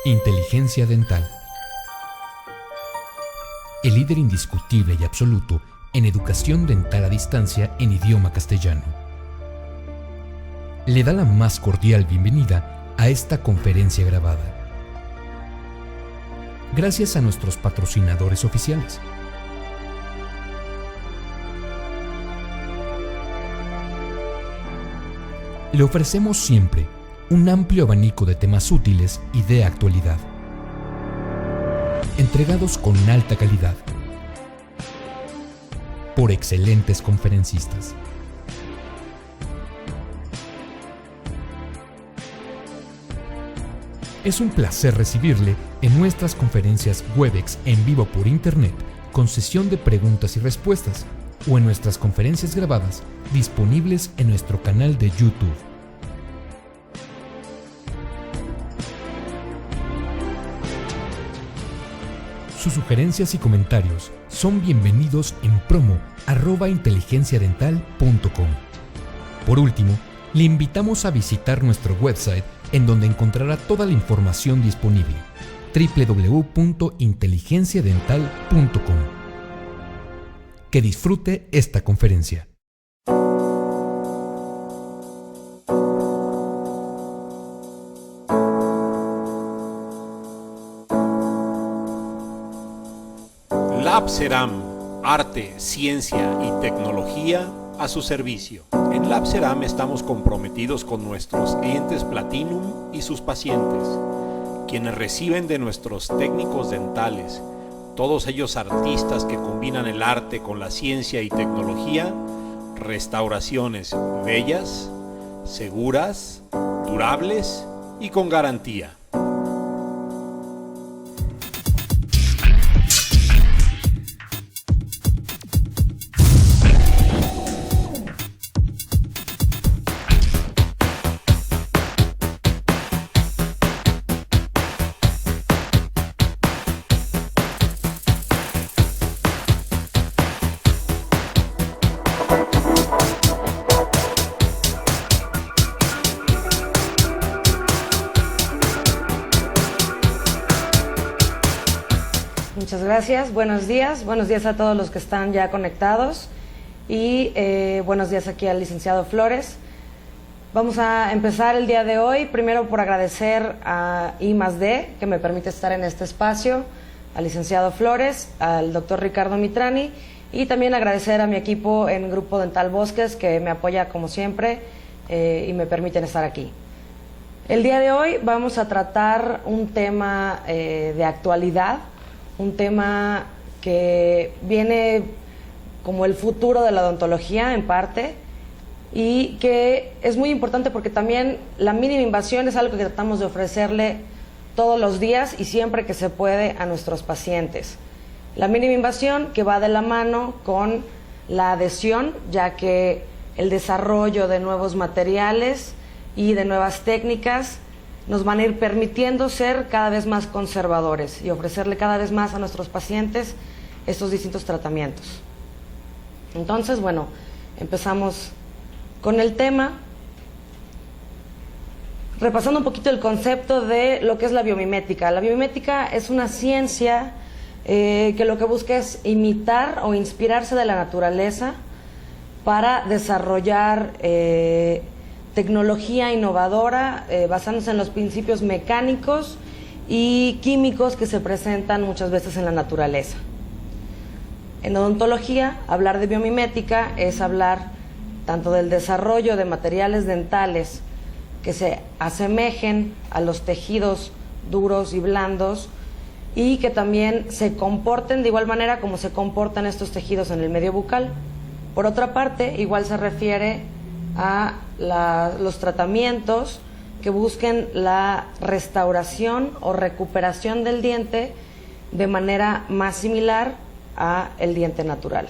Inteligencia dental. El líder indiscutible y absoluto en educación dental a distancia en idioma castellano. Le da la más cordial bienvenida a esta conferencia grabada. Gracias a nuestros patrocinadores oficiales. Le ofrecemos siempre un amplio abanico de temas útiles y de actualidad, entregados con alta calidad, por excelentes conferencistas. Es un placer recibirle en nuestras conferencias Webex en vivo por Internet, con sesión de preguntas y respuestas, o en nuestras conferencias grabadas disponibles en nuestro canal de YouTube. Sus sugerencias y comentarios son bienvenidos en promo@inteligenciadental.com. Por último, le invitamos a visitar nuestro website, en donde encontrará toda la información disponible: www.inteligenciadental.com. Que disfrute esta conferencia. LabCeram, arte, ciencia y tecnología a su servicio. En LabCeram estamos comprometidos con nuestros clientes Platinum y sus pacientes, quienes reciben de nuestros técnicos dentales, todos ellos artistas que combinan el arte con la ciencia y tecnología, restauraciones bellas, seguras, durables y con garantía. Muchas gracias, buenos días a todos los que están ya conectados y buenos días aquí al licenciado Flores. Vamos a empezar el día de hoy, primero por agradecer a I+D, que me permite estar en este espacio, al licenciado Flores, al doctor Ricardo Mitrani, y también agradecer a mi equipo en Grupo Dental Bosques, que me apoya como siempre y me permiten estar aquí. El día de hoy vamos a tratar un tema de actualidad, un tema que viene como el futuro de la odontología en parte, y que es muy importante porque también la mínima invasión es algo que tratamos de ofrecerle todos los días y siempre que se puede a nuestros pacientes. La mínima invasión que va de la mano con la adhesión, ya que el desarrollo de nuevos materiales y de nuevas técnicas nos van a ir permitiendo ser cada vez más conservadores y ofrecerle cada vez más a nuestros pacientes estos distintos tratamientos. Entonces, bueno, empezamos con el tema, repasando un poquito el concepto de lo que es la biomimética. La biomimética es una ciencia que lo que busca es imitar o inspirarse de la naturaleza para desarrollar tecnología innovadora basándose en los principios mecánicos y químicos que se presentan muchas veces en la naturaleza. En odontología, hablar de biomimética es hablar tanto del desarrollo de materiales dentales que se asemejen a los tejidos duros y blandos y que también se comporten de igual manera como se comportan estos tejidos en el medio bucal. Por otra parte, igual se refiere a los tratamientos que busquen la restauración o recuperación del diente de manera más similar a el diente natural.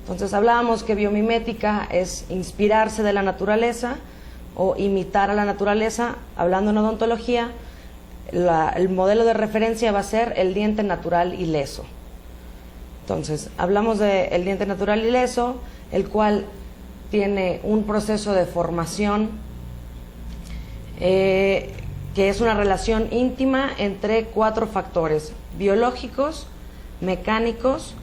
Entonces hablábamos que biomimética es inspirarse de la naturaleza o imitar a la naturaleza. Hablando en odontología, el modelo de referencia va a ser el diente natural y leso. Entonces hablamos del diente natural y leso, el cual tiene un proceso de formación que que es una relación íntima entre 4 factores: biológicos, mecánicos,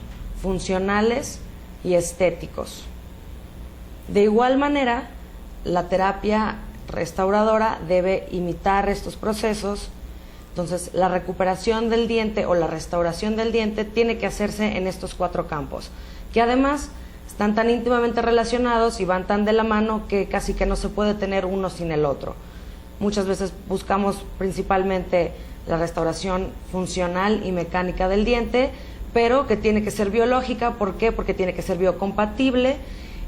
funcionales y estéticos. De igual manera, la terapia restauradora debe imitar estos procesos. Entonces, la recuperación del diente o la restauración del diente tiene que hacerse en estos 4 campos, que además están tan íntimamente relacionados y van tan de la mano que casi que no se puede tener uno sin el otro. Muchas veces buscamos principalmente la restauración funcional y mecánica del diente, pero que tiene que ser biológica. ¿Por qué? Porque tiene que ser biocompatible,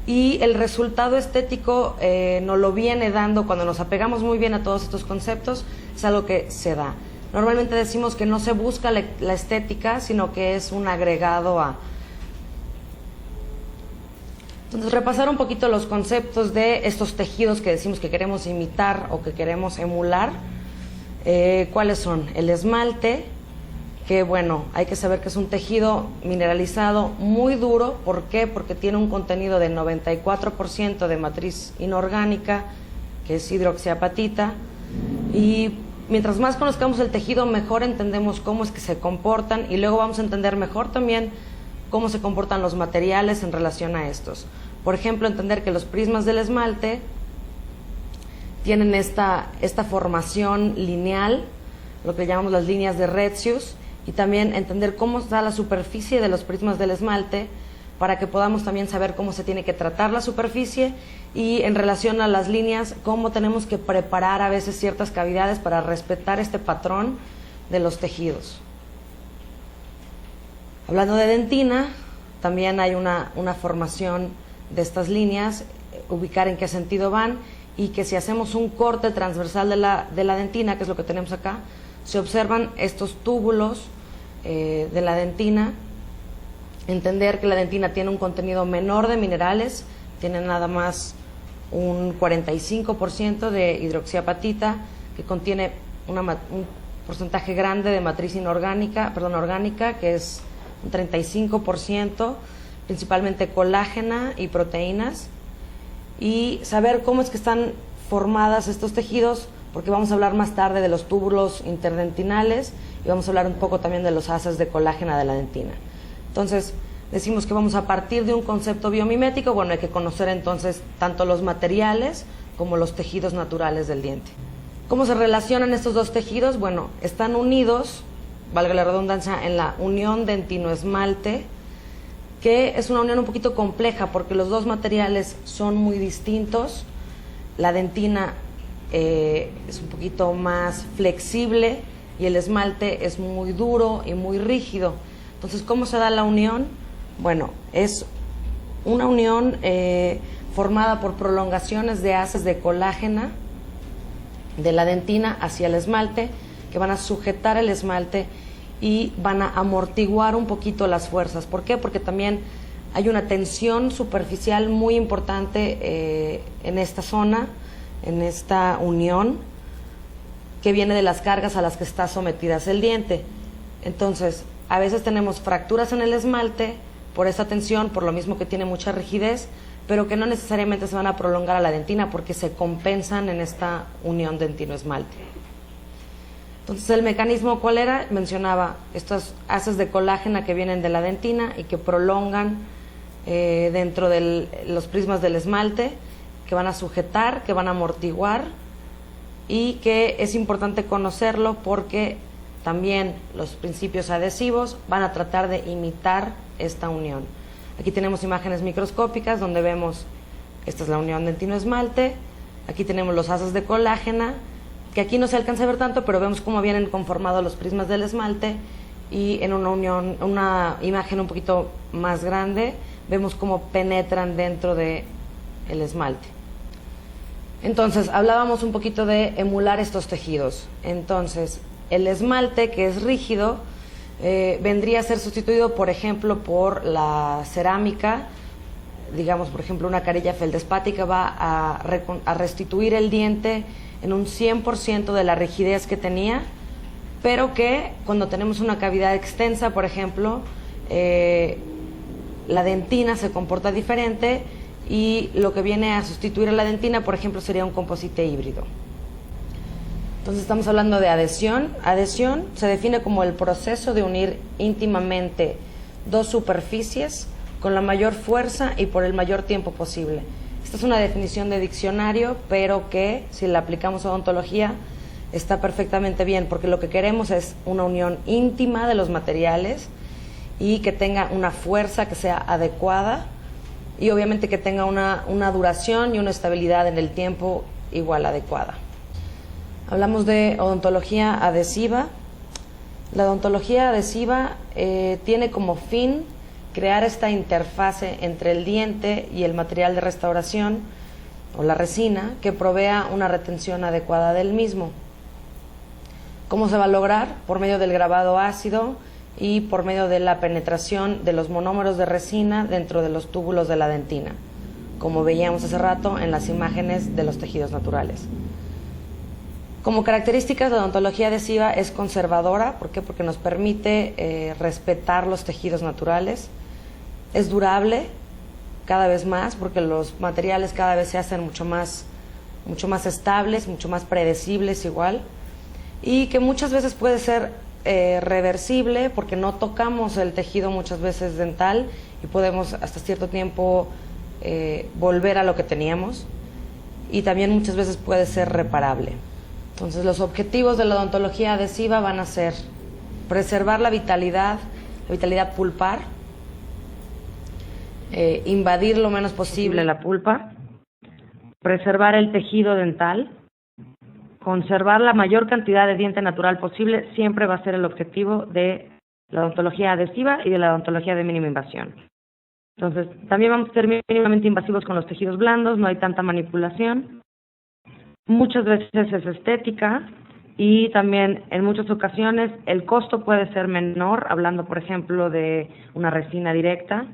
y el resultado estético nos lo viene dando cuando nos apegamos muy bien a todos estos conceptos. Es algo que se da. Normalmente decimos que no se busca la estética, sino que es un agregado a. Entonces, repasar un poquito los conceptos de estos tejidos que decimos que queremos imitar o que queremos emular. ¿Cuáles son? El esmalte, que bueno, hay que saber que es un tejido mineralizado muy duro. ¿Por qué? Porque tiene un contenido de 94% de matriz inorgánica, que es hidroxiapatita, y mientras más conozcamos el tejido, mejor entendemos cómo es que se comportan, y luego vamos a entender mejor también cómo se comportan los materiales en relación a estos. Por ejemplo, entender que los prismas del esmalte tienen esta formación lineal, lo que llamamos las líneas de Retzius, y también entender cómo está la superficie de los prismas del esmalte, para que podamos también saber cómo se tiene que tratar la superficie, y en relación a las líneas, cómo tenemos que preparar a veces ciertas cavidades para respetar este patrón de los tejidos. Hablando de dentina, también hay una formación de estas líneas, ubicar en qué sentido van, y que si hacemos un corte transversal de la dentina, que es lo que tenemos acá, se observan estos túbulos de la dentina. Entender que la dentina tiene un contenido menor de minerales, tiene nada más un 45% de hidroxiapatita, que contiene un porcentaje grande de matriz orgánica, que es un 35%, principalmente colágena y proteínas. Y saber cómo es que están formadas estos tejidos, porque vamos a hablar más tarde de los túbulos interdentinales y vamos a hablar un poco también de los haces de colágena de la dentina. Entonces, decimos que vamos a partir de un concepto biomimético. Bueno, hay que conocer entonces tanto los materiales como los tejidos naturales del diente. ¿Cómo se relacionan estos dos tejidos? Bueno, están unidos, valga la redundancia, en la unión dentino-esmalte, que es una unión un poquito compleja porque los dos materiales son muy distintos. La dentina es un poquito más flexible y el esmalte es muy duro y muy rígido. Entonces, ¿cómo se da la unión? Bueno, es una unión formada por prolongaciones de haces de colágena de la dentina hacia el esmalte, que van a sujetar el esmalte y van a amortiguar un poquito las fuerzas. ¿Por qué? Porque también hay una tensión superficial muy importante en esta zona, en esta unión, que viene de las cargas a las que está sometidas el diente. Entonces, a veces tenemos fracturas en el esmalte por esa tensión, por lo mismo que tiene mucha rigidez, pero que no necesariamente se van a prolongar a la dentina porque se compensan en esta unión dentino-esmalte. Entonces, ¿el mecanismo cuál era? Mencionaba estos haces de colágena que vienen de la dentina y que prolongan dentro de los prismas del esmalte, que van a sujetar, que van a amortiguar, y que es importante conocerlo porque también los principios adhesivos van a tratar de imitar esta unión. Aquí tenemos imágenes microscópicas donde vemos, esta es la unión dentino-esmalte, aquí tenemos los haces de colágena, que aquí no se alcanza a ver tanto, pero vemos cómo vienen conformados los prismas del esmalte, y en una imagen un poquito más grande vemos cómo penetran dentro del esmalte. Entonces, hablábamos un poquito de emular estos tejidos. Entonces, el esmalte, que es rígido, vendría a ser sustituido, por ejemplo, por la cerámica. Digamos, por ejemplo, una carilla feldespática va a restituir el diente en un 100% de la rigidez que tenía, pero que cuando tenemos una cavidad extensa, por ejemplo, la dentina se comporta diferente, y lo que viene a sustituir a la dentina, por ejemplo, sería un composite híbrido. Entonces estamos hablando de adhesión. Adhesión se define como el proceso de unir íntimamente dos superficies con la mayor fuerza y por el mayor tiempo posible. Esta es una definición de diccionario, pero que si la aplicamos a odontología está perfectamente bien, porque lo que queremos es una unión íntima de los materiales y que tenga una fuerza que sea adecuada y obviamente que tenga una duración y una estabilidad en el tiempo igual adecuada. Hablamos de odontología adhesiva. La odontología adhesiva tiene como fin crear esta interfase entre el diente y el material de restauración o la resina que provea una retención adecuada del mismo. ¿Cómo se va a lograr? Por medio del grabado ácido y por medio de la penetración de los monómeros de resina dentro de los túbulos de la dentina, como veíamos hace rato en las imágenes de los tejidos naturales. Como características, la odontología adhesiva es conservadora. ¿Por qué? Porque nos permite respetar los tejidos naturales. Es durable cada vez más porque los materiales cada vez se hacen mucho más estables, mucho más predecibles igual, y que muchas veces puede ser reversible porque no tocamos el tejido muchas veces dental y podemos hasta cierto tiempo volver a lo que teníamos, y también muchas veces puede ser reparable. Entonces los objetivos de la odontología adhesiva van a ser preservar la vitalidad pulpar, invadir lo menos posible la pulpa, preservar el tejido dental, conservar la mayor cantidad de diente natural posible, siempre va a ser el objetivo de la odontología adhesiva y de la odontología de mínima invasión. Entonces, también vamos a ser mínimamente invasivos con los tejidos blandos, no hay tanta manipulación. Muchas veces es estética y también en muchas ocasiones el costo puede ser menor, hablando por ejemplo de una resina directa,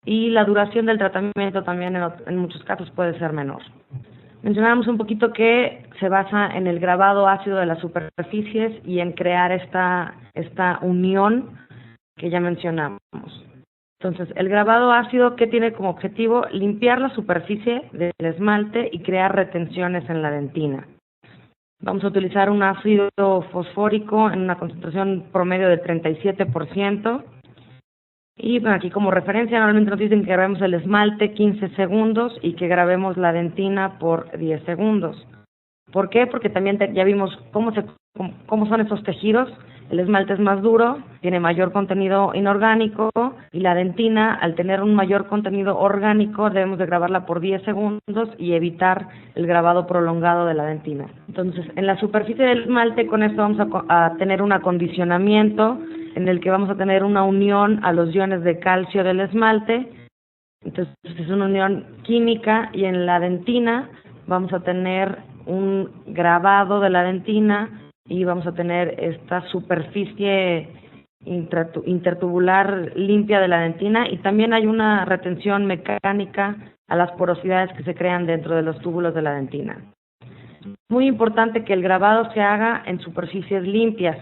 y la duración del tratamiento también en muchos casos puede ser menor. Mencionábamos un poquito que se basa en el grabado ácido de las superficies y en crear esta unión que ya mencionamos. Entonces, el grabado ácido, ¿qué tiene como objetivo? Limpiar la superficie del esmalte y crear retenciones en la dentina. Vamos a utilizar un ácido fosfórico en una concentración promedio de 37%. Y bueno, aquí como referencia normalmente nos dicen que grabemos el esmalte 15 segundos y que grabemos la dentina por 10 segundos. ¿Por qué? Porque también ya vimos cómo son estos tejidos. El esmalte es más duro, tiene mayor contenido inorgánico, y la dentina, al tener un mayor contenido orgánico, debemos de grabarla por 10 segundos y evitar el grabado prolongado de la dentina. Entonces, en la superficie del esmalte, con esto vamos a tener un acondicionamiento en el que vamos a tener una unión a los iones de calcio del esmalte. Entonces, es una unión química, y en la dentina vamos a tener un grabado de la dentina y vamos a tener esta superficie intertubular limpia de la dentina, y también hay una retención mecánica a las porosidades que se crean dentro de los túbulos de la dentina. Muy importante que el grabado se haga en superficies limpias,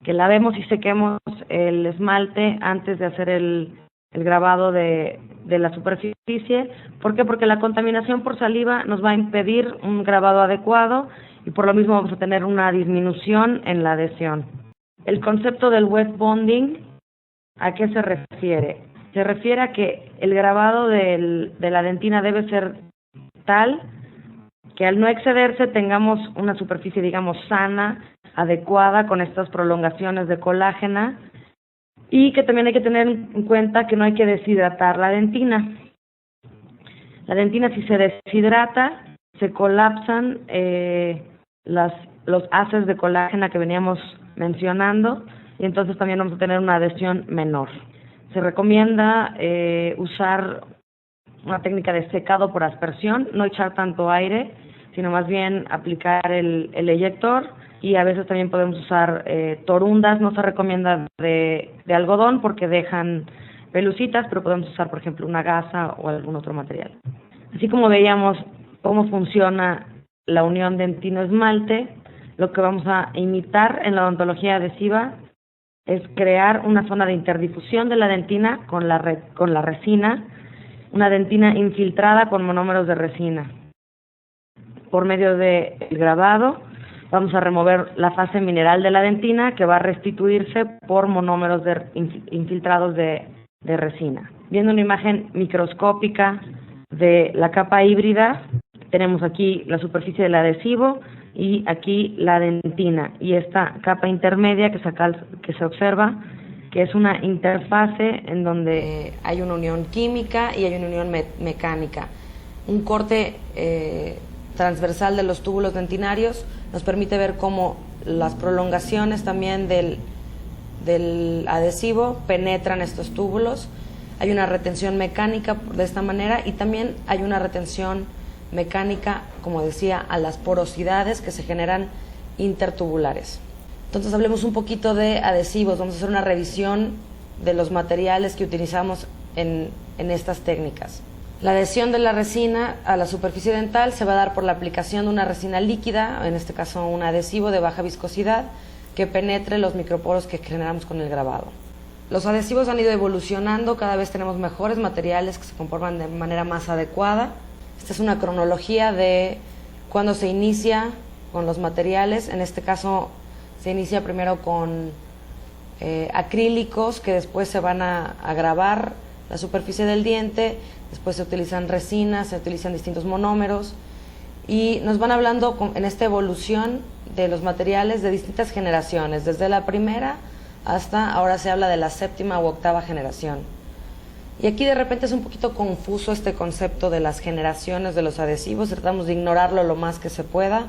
que lavemos y sequemos el esmalte antes de hacer el grabado de la superficie. ¿Por qué? Porque la contaminación por saliva nos va a impedir un grabado adecuado y por lo mismo vamos a tener una disminución en la adhesión. El concepto del wet bonding, ¿a qué se refiere? Se refiere a que el grabado de la dentina debe ser tal que al no excederse tengamos una superficie, digamos, sana, adecuada, con estas prolongaciones de colágena, y que también hay que tener en cuenta que no hay que deshidratar la dentina. La dentina, si se deshidrata, se colapsan los haces de colágena que veníamos mencionando, y entonces también vamos a tener una adhesión menor. Se recomienda usar una técnica de secado por aspersión, no echar tanto aire, sino más bien aplicar el eyector, y a veces también podemos usar torundas. No se recomienda de algodón porque dejan pelucitas, pero podemos usar, por ejemplo, una gasa o algún otro material. Así como veíamos cómo funciona la unión dentino-esmalte, lo que vamos a imitar en la odontología adhesiva es crear una zona de interdifusión de la dentina con la resina, una dentina infiltrada con monómeros de resina. Por medio del grabado Vamos a remover la fase mineral de la dentina, que va a restituirse por monómeros infiltrados de resina. Viendo una imagen microscópica de la capa híbrida, tenemos aquí la superficie del adhesivo y aquí la dentina, y esta capa intermedia que se observa, que es una interfase en donde hay una unión química y hay una unión mecánica. Un corte transversal de los túbulos dentinarios nos permite ver cómo las prolongaciones también del adhesivo penetran estos túbulos. Hay una retención mecánica de esta manera y también hay una retención mecánica, como decía, a las porosidades que se generan intertubulares. Entonces hablemos un poquito de adhesivos. Vamos a hacer una revisión de los materiales que utilizamos en estas técnicas. La adhesión de la resina a la superficie dental se va a dar por la aplicación de una resina líquida, en este caso un adhesivo de baja viscosidad, que penetre los microporos que generamos con el grabado. Los adhesivos han ido evolucionando, cada vez tenemos mejores materiales que se conforman de manera más adecuada. Esta es una cronología de cuando se inicia con los materiales. En este caso se inicia primero con acrílicos que después se van a grabar la superficie del diente. Después se utilizan resinas, se utilizan distintos monómeros y nos van hablando en esta evolución de los materiales de distintas generaciones, desde la primera hasta ahora se habla de la 7ª u 8ª generación. Y aquí de repente es un poquito confuso este concepto de las generaciones de los adhesivos, tratamos de ignorarlo lo más que se pueda,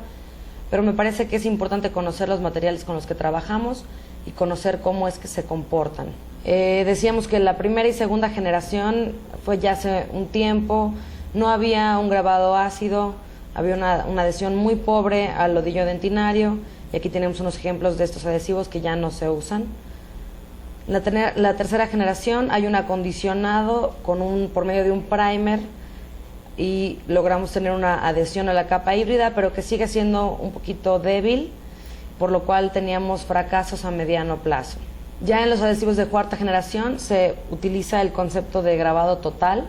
pero me parece que es importante conocer los materiales con los que trabajamos y conocer cómo es que se comportan. Decíamos que la primera y segunda generación fue ya hace un tiempo, no había un grabado ácido, había una adhesión muy pobre al lodillo dentinario y aquí tenemos unos ejemplos de estos adhesivos que ya no se usan. La tercera generación hay un acondicionado por medio de un primer y logramos tener una adhesión a la capa híbrida, pero que sigue siendo un poquito débil, por lo cual teníamos fracasos a mediano plazo. Ya en los adhesivos de cuarta generación se utiliza el concepto de grabado total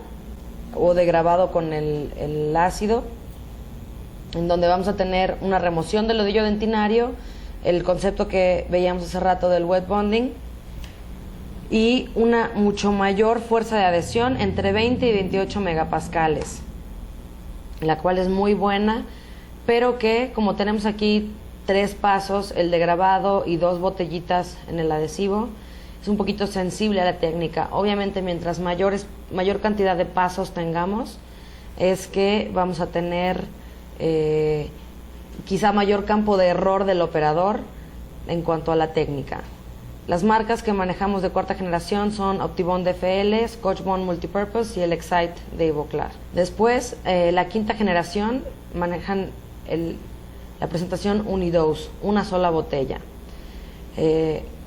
o de grabado con el ácido, en donde vamos a tener una remoción del lodillo dentinario, el concepto que veíamos hace rato del wet bonding, y una mucho mayor fuerza de adhesión entre 20 y 28 megapascales, la cual es muy buena, pero que como tenemos aquí 3 pasos, el de grabado y 2 botellitas en el adhesivo, es un poquito sensible a la técnica. Obviamente mientras mayor cantidad de pasos tengamos, es que vamos a tener quizá mayor campo de error del operador en cuanto a la técnica. Las marcas que manejamos de cuarta generación son Optibond DFL, Scotch-Bond Multipurpose y el Excite de Ivoclar. Después, la quinta generación manejan la presentación Unidose, una sola botella.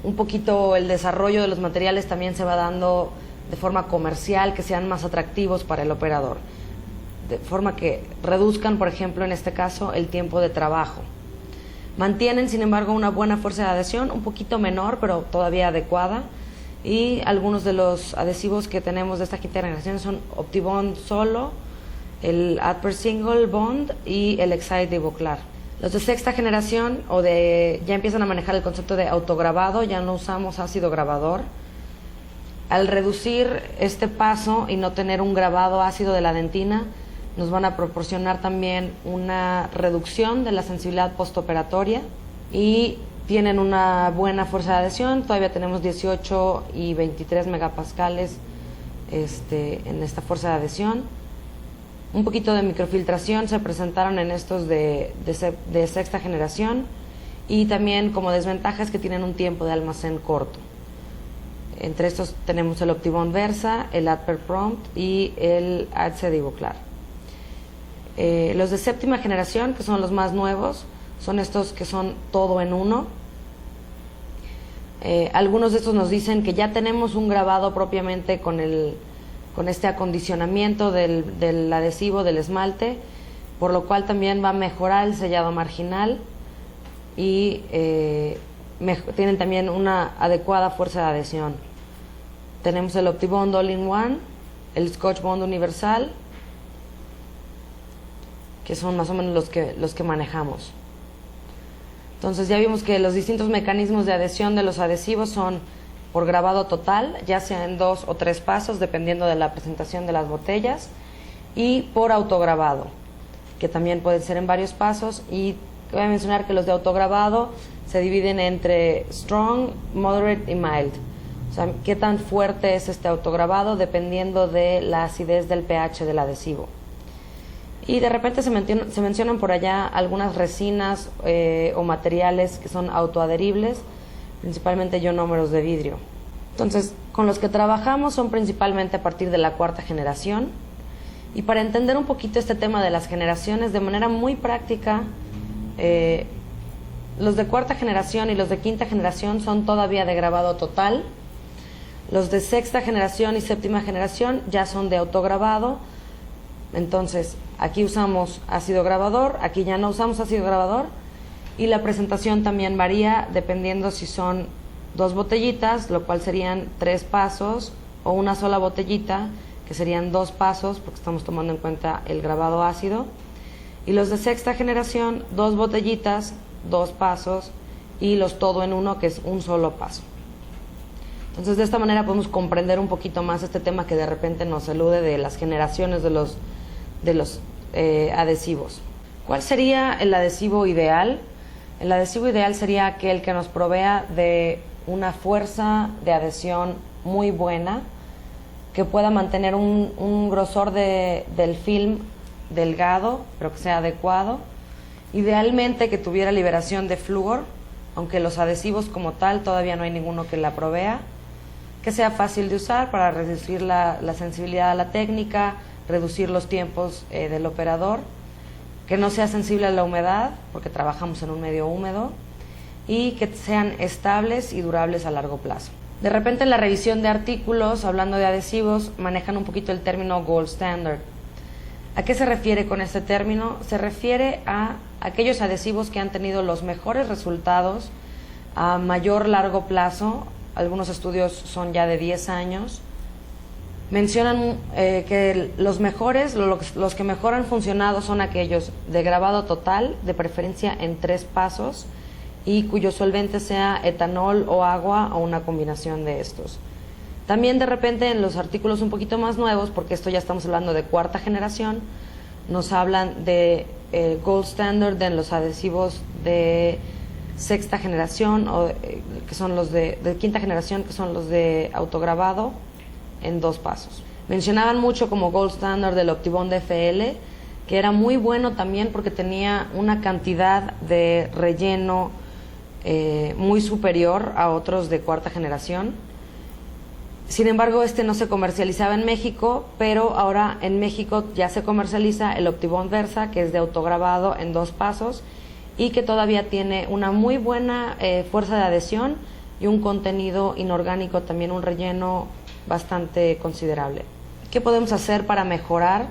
Un poquito el desarrollo de los materiales también se va dando de forma comercial, que sean más atractivos para el operador, de forma que reduzcan, por ejemplo, en este caso, el tiempo de trabajo. Mantienen, sin embargo, una buena fuerza de adhesión, un poquito menor, pero todavía adecuada. Y algunos de los adhesivos que tenemos de esta quinta generación son Optibond solo, el Adper Single Bond y el Excite de Ivoclar. Los de sexta generación ya empiezan a manejar el concepto de autograbado, ya no usamos ácido grabador. Al reducir este paso y no tener un grabado ácido de la dentina, nos van a proporcionar también una reducción de la sensibilidad postoperatoria y tienen una buena fuerza de adhesión. Todavía tenemos 18 y 23 megapascales en esta fuerza de adhesión. Un poquito de microfiltración se presentaron en estos de sexta generación y también como desventajas que tienen un tiempo de almacén corto. Entre estos tenemos el Optibond Versa, el Adper Prompt y el Adse de Ivoclar. Los de séptima generación, que son los más nuevos, son estos que son todo en uno. Algunos de estos nos dicen que ya tenemos un grabado propiamente con este acondicionamiento del adhesivo, del esmalte, por lo cual también va a mejorar el sellado marginal y tienen también una adecuada fuerza de adhesión. Tenemos el Optibond All-in-One, el Scotch-Bond Universal, que son más o menos los que manejamos. Entonces ya vimos que los distintos mecanismos de adhesión de los adhesivos son por grabado total, ya sea en 2 o 3 pasos, dependiendo de la presentación de las botellas, y por autograbado, que también pueden ser en varios pasos. Y voy a mencionar que los de autograbado se dividen entre strong, moderate y mild. O sea, qué tan fuerte es este autograbado dependiendo de la acidez del pH del adhesivo. Y de repente se mencionan por allá algunas resinas o materiales que son autoadheribles, principalmente ionómeros de vidrio. Entonces, con los que trabajamos son principalmente a partir de la 4ª generación. Y para entender un poquito este tema de las generaciones de manera muy práctica, los de 4ª generación y los de 5ª generación son todavía de grabado total. Los de 6ª generación y 7ª generación ya son de autograbado. Entonces, aquí usamos ácido grabador, aquí ya no usamos ácido grabador, y la presentación también varía dependiendo si son 2 botellitas, lo cual serían 3 pasos, o una sola botellita, que serían 2 pasos, porque estamos tomando en cuenta el grabado ácido. Y los de 6ª generación, 2 botellitas, 2 pasos, y los todo en uno, que es un solo paso. Entonces, de esta manera podemos comprender un poquito más este tema que de repente nos elude de las generaciones de los adhesivos. ¿Cuál sería el adhesivo ideal? El adhesivo ideal sería aquel que nos provea de una fuerza de adhesión muy buena, que pueda mantener un grosor del film delgado, pero que sea adecuado. Idealmente que tuviera liberación de flúor, aunque los adhesivos como tal todavía no hay ninguno que la provea. Que sea fácil de usar para reducir la sensibilidad a la técnica, reducir los tiempos del operador, que no sea sensible a la humedad, porque trabajamos en un medio húmedo, y que sean estables y durables a largo plazo. De repente en la revisión de artículos, hablando de adhesivos, manejan un poquito el término gold standard. ¿A qué se refiere con este término? Se refiere a aquellos adhesivos que han tenido los mejores resultados a mayor largo plazo. Algunos estudios son ya de 10 años. Mencionan que los mejores, los que mejor han funcionado son aquellos de grabado total, de preferencia en 3 pasos, y cuyo solvente sea etanol o agua o una combinación de estos. También de repente en los artículos un poquito más nuevos, porque esto ya estamos hablando de 4ª generación, nos hablan de gold standard en los adhesivos de 6ª generación, o que son los de 5ª generación, que son los de autograbado en 2 pasos. Mencionaban mucho como gold standard del Optibond FL, que era muy bueno también porque tenía una cantidad de relleno muy superior a otros de 4ª generación. Sin embargo, este no se comercializaba en México, pero ahora en México ya se comercializa el Optibond Versa, que es de autograbado en 2 pasos y que todavía tiene una muy buena fuerza de adhesión y un contenido inorgánico, también un relleno bastante considerable. ¿Qué podemos hacer para mejorar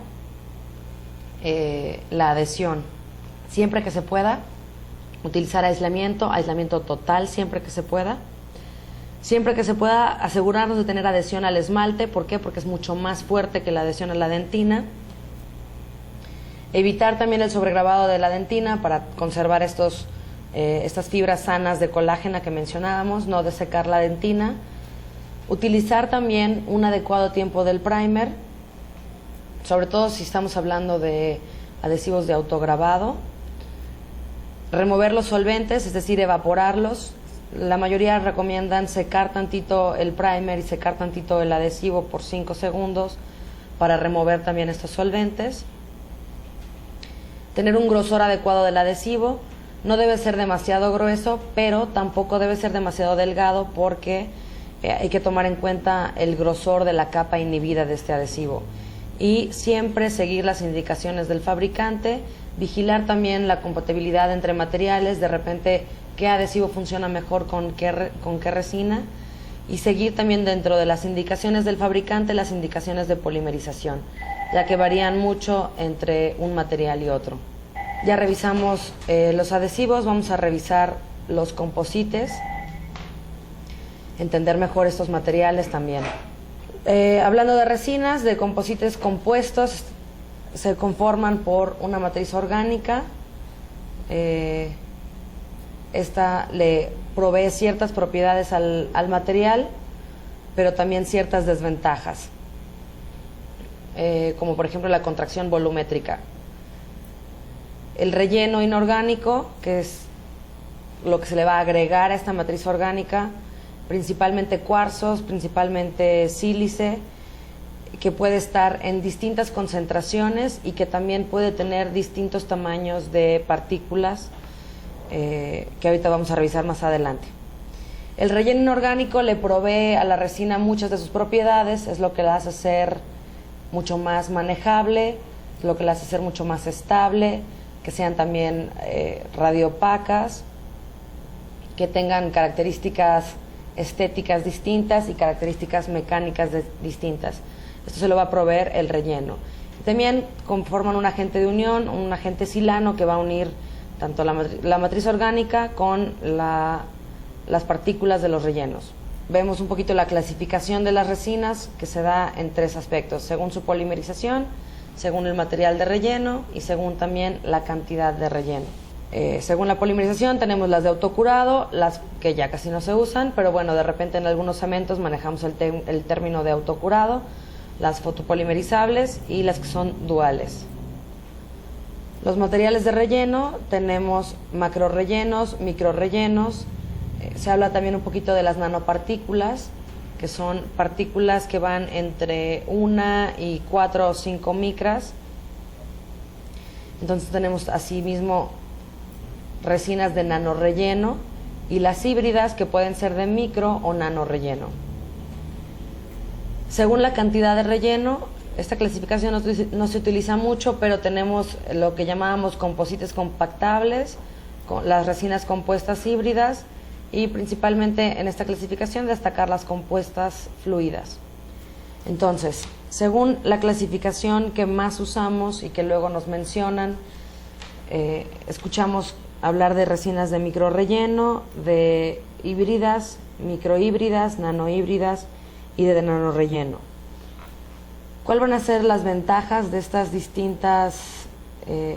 la adhesión? Siempre que se pueda, utilizar aislamiento total siempre que se pueda. Siempre que se pueda, asegurarnos de tener adhesión al esmalte. ¿Por qué? Porque es mucho más fuerte que la adhesión a la dentina. Evitar también el sobregrabado de la dentina para conservar estas fibras sanas de colágeno que mencionábamos, no desecar la dentina. Utilizar también un adecuado tiempo del primer, sobre todo si estamos hablando de adhesivos de autograbado. Remover los solventes, es decir, evaporarlos. La mayoría recomiendan secar tantito el primer y secar tantito el adhesivo por 5 segundos para remover también estos solventes. Tener un grosor adecuado del adhesivo. No debe ser demasiado grueso, pero tampoco debe ser demasiado delgado, porque hay que tomar en cuenta el grosor de la capa inhibida de este adhesivo. Y siempre seguir las indicaciones del fabricante, vigilar también la compatibilidad entre materiales, de repente qué adhesivo funciona mejor con qué resina, y seguir también dentro de las indicaciones del fabricante las indicaciones de polimerización, ya que varían mucho entre un material y otro. Ya revisamos los adhesivos, vamos a revisar los composites, entender mejor estos materiales también. Hablando de resinas, de composites compuestos, se conforman por una matriz orgánica, esta le provee ciertas propiedades al material, pero también ciertas desventajas, como por ejemplo la contracción volumétrica. El relleno inorgánico, que es lo que se le va a agregar a esta matriz orgánica, principalmente cuarzos, principalmente sílice, que puede estar en distintas concentraciones y que también puede tener distintos tamaños de partículas, que ahorita vamos a revisar más adelante. El relleno inorgánico le provee a la resina muchas de sus propiedades, es lo que la hace ser mucho más manejable, es lo que la hace ser mucho más estable, que sean también radioopacas, que tengan características estéticas distintas y características mecánicas distintas. Esto se lo va a proveer el relleno. También conforman un agente de unión, un agente silano que va a unir tanto la matriz orgánica con las partículas de los rellenos. Vemos un poquito la clasificación de las resinas, que se da en 3 aspectos: según su polimerización, según el material de relleno y según también la cantidad de relleno. Según la polimerización tenemos las de autocurado, las que ya casi no se usan, pero bueno, de repente en algunos cementos manejamos el término de autocurado, las fotopolimerizables y las que son duales. Los materiales de relleno tenemos macrorellenos, microrellenos. Se habla también un poquito de las nanopartículas, que son partículas que van entre 1 y 4 o 5 micras. Entonces tenemos asimismo resinas de nanorelleno y las híbridas, que pueden ser de micro o nanorelleno. Según la cantidad de relleno, esta clasificación no se utiliza mucho, pero tenemos lo que llamábamos composites compactables, las resinas compuestas híbridas, y principalmente en esta clasificación destacar las compuestas fluidas. Entonces, según la clasificación que más usamos y que luego nos mencionan, escuchamos hablar de resinas de microrelleno, de híbridas, microhíbridas, nanohíbridas y de nanorelleno. ¿Cuáles van a ser las ventajas de estas distintas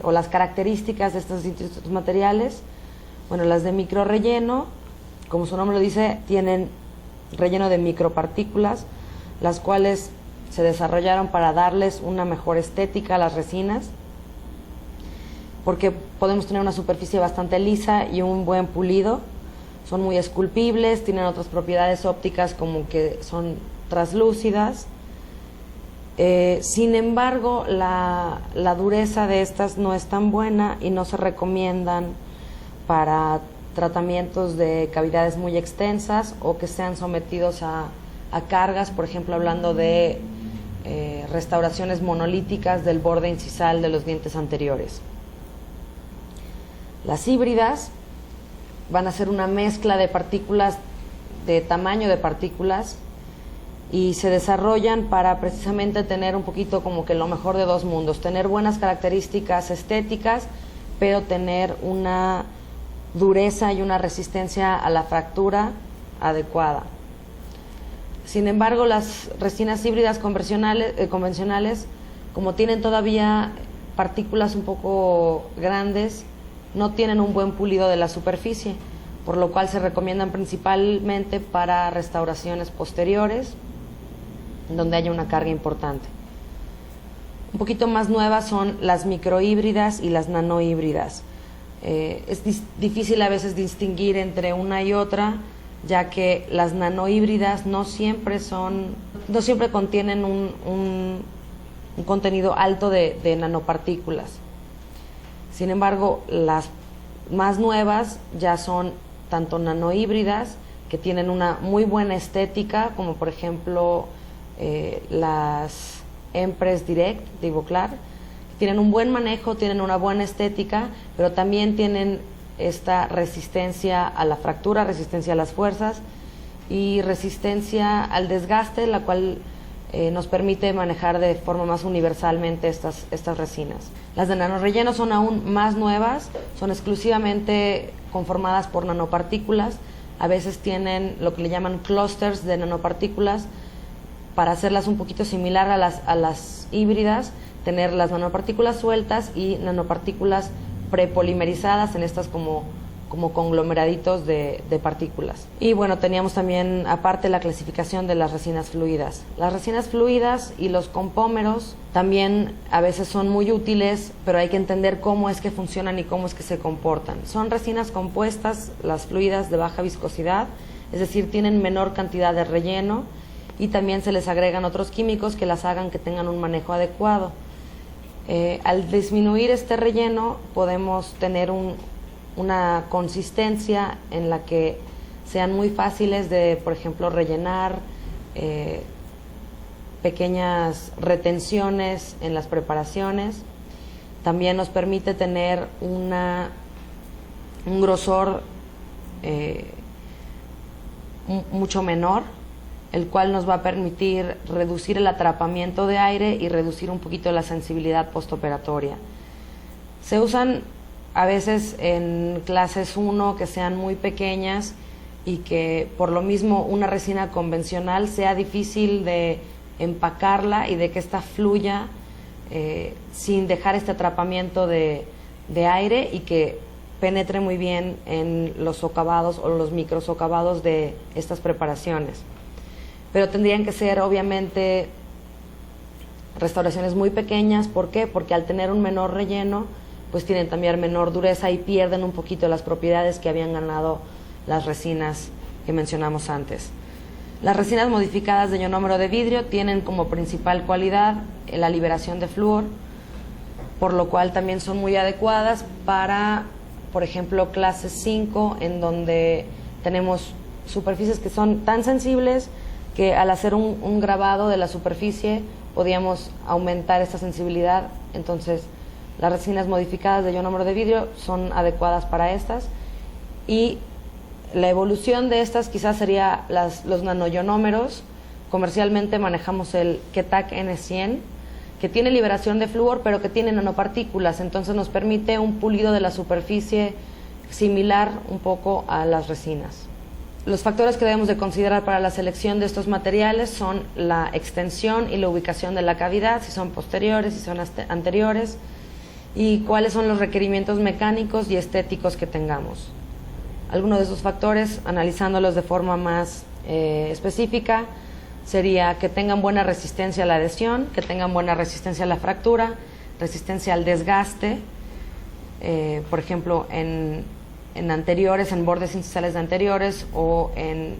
o las características de estos distintos materiales? Bueno, las de microrelleno, como su nombre lo dice, tienen relleno de micropartículas, las cuales se desarrollaron para darles una mejor estética a las resinas, porque podemos tener una superficie bastante lisa y un buen pulido. Son muy esculpibles, tienen otras propiedades ópticas como que son translúcidas. Sin embargo, la dureza de estas no es tan buena y no se recomiendan para tratamientos de cavidades muy extensas o que sean sometidos a cargas, por ejemplo, hablando de restauraciones monolíticas del borde incisal de los dientes anteriores. Las híbridas van a ser una mezcla de partículas, de tamaño de partículas, y se desarrollan para precisamente tener un poquito como que lo mejor de dos mundos, tener buenas características estéticas, pero tener una dureza y una resistencia a la fractura adecuada. Sin embargo, las resinas híbridas convencionales, como tienen todavía partículas un poco grandes, no tienen un buen pulido de la superficie, por lo cual se recomiendan principalmente para restauraciones posteriores, donde haya una carga importante. Un poquito más nuevas son las microhíbridas y las nanohíbridas. Es difícil a veces distinguir entre una y otra, ya que las nanohíbridas no siempre contienen un contenido alto de nanopartículas. Sin embargo, las más nuevas ya son tanto nanohíbridas, que tienen una muy buena estética, como por ejemplo las Empress Direct de Ivoclar, tienen un buen manejo, tienen una buena estética, pero también tienen esta resistencia a la fractura, resistencia a las fuerzas y resistencia al desgaste, la cual nos permite manejar de forma más universalmente estas resinas. Las de nanorelleno son aún más nuevas, son exclusivamente conformadas por nanopartículas, a veces tienen lo que le llaman clusters de nanopartículas, para hacerlas un poquito similar a las híbridas, tener las nanopartículas sueltas y nanopartículas prepolimerizadas en estas como como conglomeraditos de partículas. Y bueno, teníamos también aparte la clasificación de las resinas fluidas. Las resinas fluidas y los compómeros también a veces son muy útiles, pero hay que entender cómo es que funcionan y cómo es que se comportan. Son resinas compuestas, las fluidas, de baja viscosidad, es decir, tienen menor cantidad de relleno, y también se les agregan otros químicos que las hagan que tengan un manejo adecuado. Al disminuir este relleno podemos tener una consistencia en la que sean muy fáciles de, por ejemplo, rellenar, pequeñas retenciones en las preparaciones. También nos permite tener un grosor mucho menor, el cual nos va a permitir reducir el atrapamiento de aire y reducir un poquito la sensibilidad postoperatoria. Se usan a veces en clases 1 que sean muy pequeñas y que por lo mismo una resina convencional sea difícil de empacarla y de que ésta fluya sin dejar este atrapamiento de aire y que penetre muy bien en los socavados o los microsocavados de estas preparaciones. Pero tendrían que ser obviamente restauraciones muy pequeñas. ¿Por qué? Porque al tener un menor relleno, pues tienen también menor dureza y pierden un poquito las propiedades que habían ganado las resinas que mencionamos antes. Las resinas modificadas de ionómero de vidrio tienen como principal cualidad la liberación de flúor, por lo cual también son muy adecuadas para, por ejemplo, clase 5, en donde tenemos superficies que son tan sensibles que al hacer un grabado de la superficie podíamos aumentar esta sensibilidad. Entonces las resinas modificadas de ionómero de vidrio son adecuadas para estas, y la evolución de estas quizás sería los nanoionómeros. Comercialmente manejamos el Ketak N100, que tiene liberación de flúor pero que tiene nanopartículas, entonces nos permite un pulido de la superficie similar un poco a las resinas. Los factores que debemos de considerar para la selección de estos materiales son la extensión y la ubicación de la cavidad, si son posteriores, si son anteriores, y cuáles son los requerimientos mecánicos y estéticos que tengamos. Algunos de esos factores, analizándolos de forma más específica, sería que tengan buena resistencia a la adhesión, que tengan buena resistencia a la fractura, resistencia al desgaste, por ejemplo, en anteriores, en bordes incisales de anteriores o en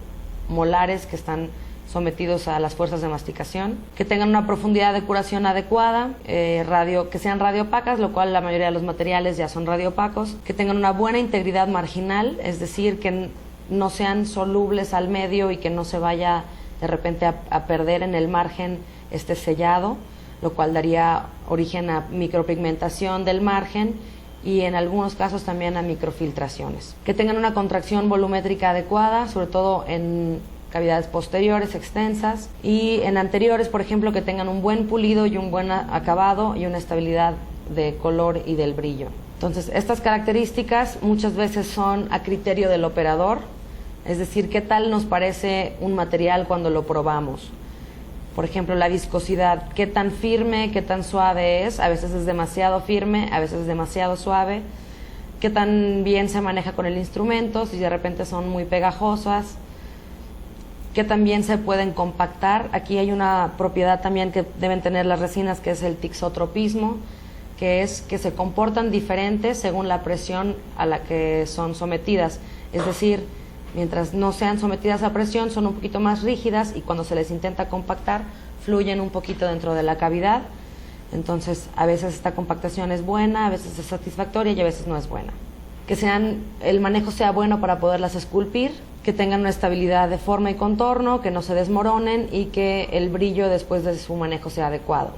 molares que están sometidos a las fuerzas de masticación, que tengan una profundidad de curación adecuada, que sean radioopacas, lo cual la mayoría de los materiales ya son radioopacos, que tengan una buena integridad marginal, es decir, que no sean solubles al medio y que no se vaya de repente a perder en el margen este sellado, lo cual daría origen a micropigmentación del margen y en algunos casos también a microfiltraciones. Que tengan una contracción volumétrica adecuada, sobre todo en cavidades posteriores extensas, y en anteriores, por ejemplo, que tengan un buen pulido y un buen acabado y una estabilidad de color y del brillo. Entonces, estas características muchas veces son a criterio del operador, es decir, qué tal nos parece un material cuando lo probamos. Por ejemplo, la viscosidad, qué tan firme, qué tan suave es, a veces es demasiado firme, a veces es demasiado suave, qué tan bien se maneja con el instrumento, si de repente son muy pegajosas, qué tan bien se pueden compactar. Aquí hay una propiedad también que deben tener las resinas, que es el tixotropismo, que es que se comportan diferentes según la presión a la que son sometidas, es decir, mientras no sean sometidas a presión son un poquito más rígidas y cuando se les intenta compactar fluyen un poquito dentro de la cavidad. Entonces a veces esta compactación es buena, a veces es satisfactoria y a veces no es buena. Que el manejo sea bueno para poderlas esculpir, que tengan una estabilidad de forma y contorno, que no se desmoronen y que el brillo después de su manejo sea adecuado.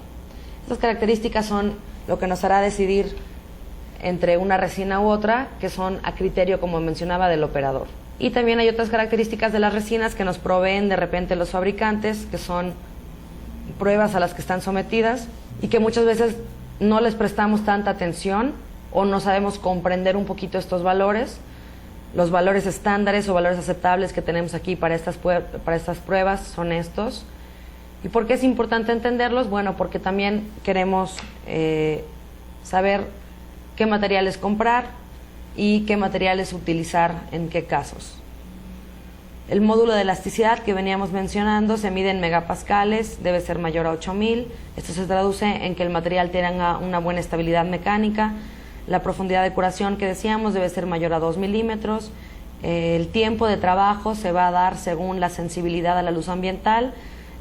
Estas características son lo que nos hará decidir entre una resina u otra, que son a criterio, como mencionaba, del operador. Y también hay otras características de las resinas que nos proveen de repente los fabricantes, que son pruebas a las que están sometidas y que muchas veces no les prestamos tanta atención o no sabemos comprender un poquito estos valores. Los valores estándares o valores aceptables que tenemos aquí para estas pruebas son estos. ¿Y por qué es importante entenderlos? Bueno, porque también queremos saber qué materiales comprar y qué materiales utilizar en qué casos. El módulo de elasticidad que veníamos mencionando se mide en megapascales, debe ser mayor a 8000. Esto se traduce en que el material tenga una buena estabilidad mecánica. La profundidad de curación que decíamos debe ser mayor a 2 milímetros. El tiempo de trabajo se va a dar según la sensibilidad a la luz ambiental.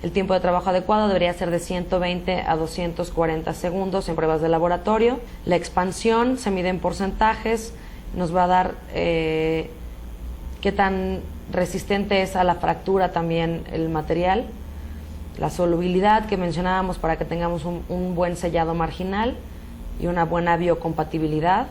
El tiempo de trabajo adecuado debería ser de 120 a 240 segundos en pruebas de laboratorio. La expansión se mide en porcentajes, nos va a dar qué tan resistente es a la fractura también el material. La solubilidad que mencionábamos para que tengamos un buen sellado marginal y una buena biocompatibilidad.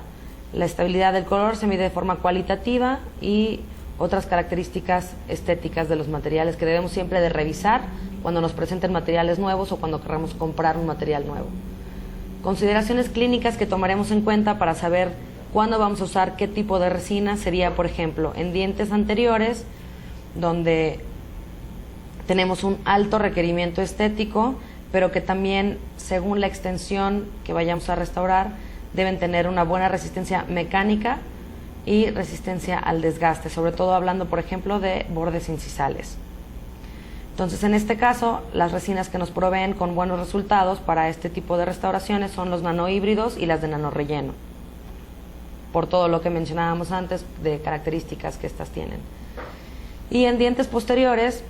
La estabilidad del color se mide de forma cualitativa y otras características estéticas de los materiales que debemos siempre de revisar cuando nos presenten materiales nuevos o cuando queramos comprar un material nuevo. Consideraciones clínicas que tomaremos en cuenta para saber cuándo vamos a usar qué tipo de resina sería, por ejemplo, en dientes anteriores, donde tenemos un alto requerimiento estético, pero que también, según la extensión que vayamos a restaurar, deben tener una buena resistencia mecánica y resistencia al desgaste, sobre todo hablando, por ejemplo, de bordes incisales. Entonces, en este caso, las resinas que nos proveen con buenos resultados para este tipo de restauraciones son los nanohíbridos y las de nanorrelleno, por todo lo que mencionábamos antes de características que estas tienen. Y en dientes posteriores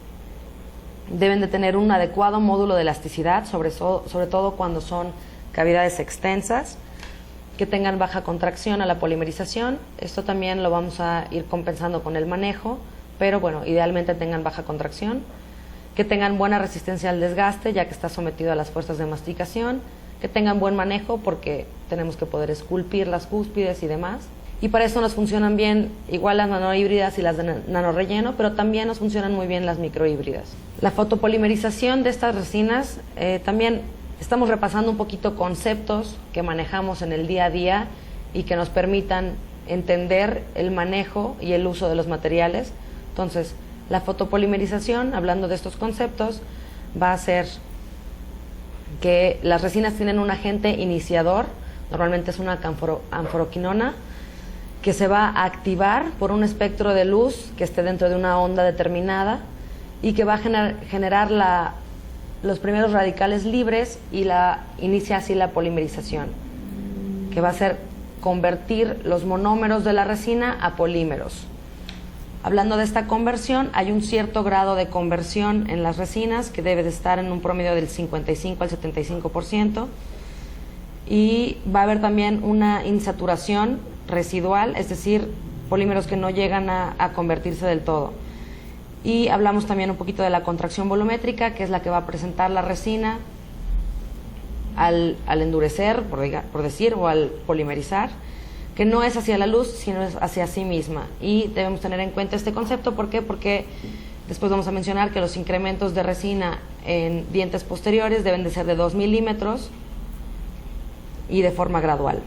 deben de tener un adecuado módulo de elasticidad, sobre todo cuando son cavidades extensas, que tengan baja contracción a la polimerización. Esto también lo vamos a ir compensando con el manejo, pero bueno, idealmente tengan baja contracción, que tengan buena resistencia al desgaste, ya que está sometido a las fuerzas de masticación, que tengan buen manejo porque tenemos que poder esculpir las cúspides y demás. Y para eso nos funcionan bien igual las nanohíbridas y las de nanorrelleno, pero también nos funcionan muy bien las microhíbridas. La fotopolimerización de estas resinas, también estamos repasando un poquito conceptos que manejamos en el día a día y que nos permitan entender el manejo y el uso de los materiales. Entonces, la fotopolimerización, hablando de estos conceptos, va a ser que las resinas tienen un agente iniciador, normalmente es una anforoquinona, que se va a activar por un espectro de luz que esté dentro de una onda determinada y que va a generar los primeros radicales libres y inicia así la polimerización, que va a ser convertir los monómeros de la resina a polímeros. Hablando de esta conversión, hay un cierto grado de conversión en las resinas que debe de estar en un promedio del 55 al 75%, y va a haber también una insaturación residual, es decir, polímeros que no llegan a convertirse del todo. Y hablamos también un poquito de la contracción volumétrica, que es la que va a presentar la resina al endurecer, por decir, o al polimerizar, que no es hacia la luz, sino es hacia sí misma. Y debemos tener en cuenta este concepto. ¿Por qué? Porque después vamos a mencionar que los incrementos de resina en dientes posteriores deben de ser de 2 milímetros y de forma gradual.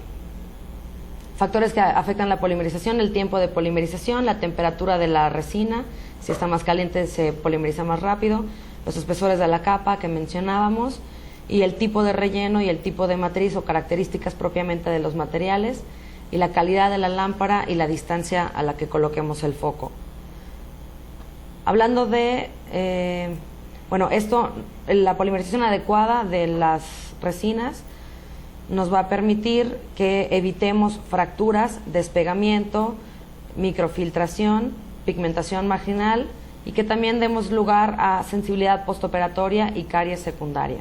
Factores que afectan la polimerización: el tiempo de polimerización, la temperatura de la resina, si está más caliente se polimeriza más rápido, los espesores de la capa que mencionábamos, y el tipo de relleno y el tipo de matriz o características propiamente de los materiales, y la calidad de la lámpara y la distancia a la que coloquemos el foco. Hablando de, la polimerización adecuada de las resinas nos va a permitir que evitemos fracturas, despegamiento, microfiltración, pigmentación marginal, y que también demos lugar a sensibilidad postoperatoria y caries secundaria.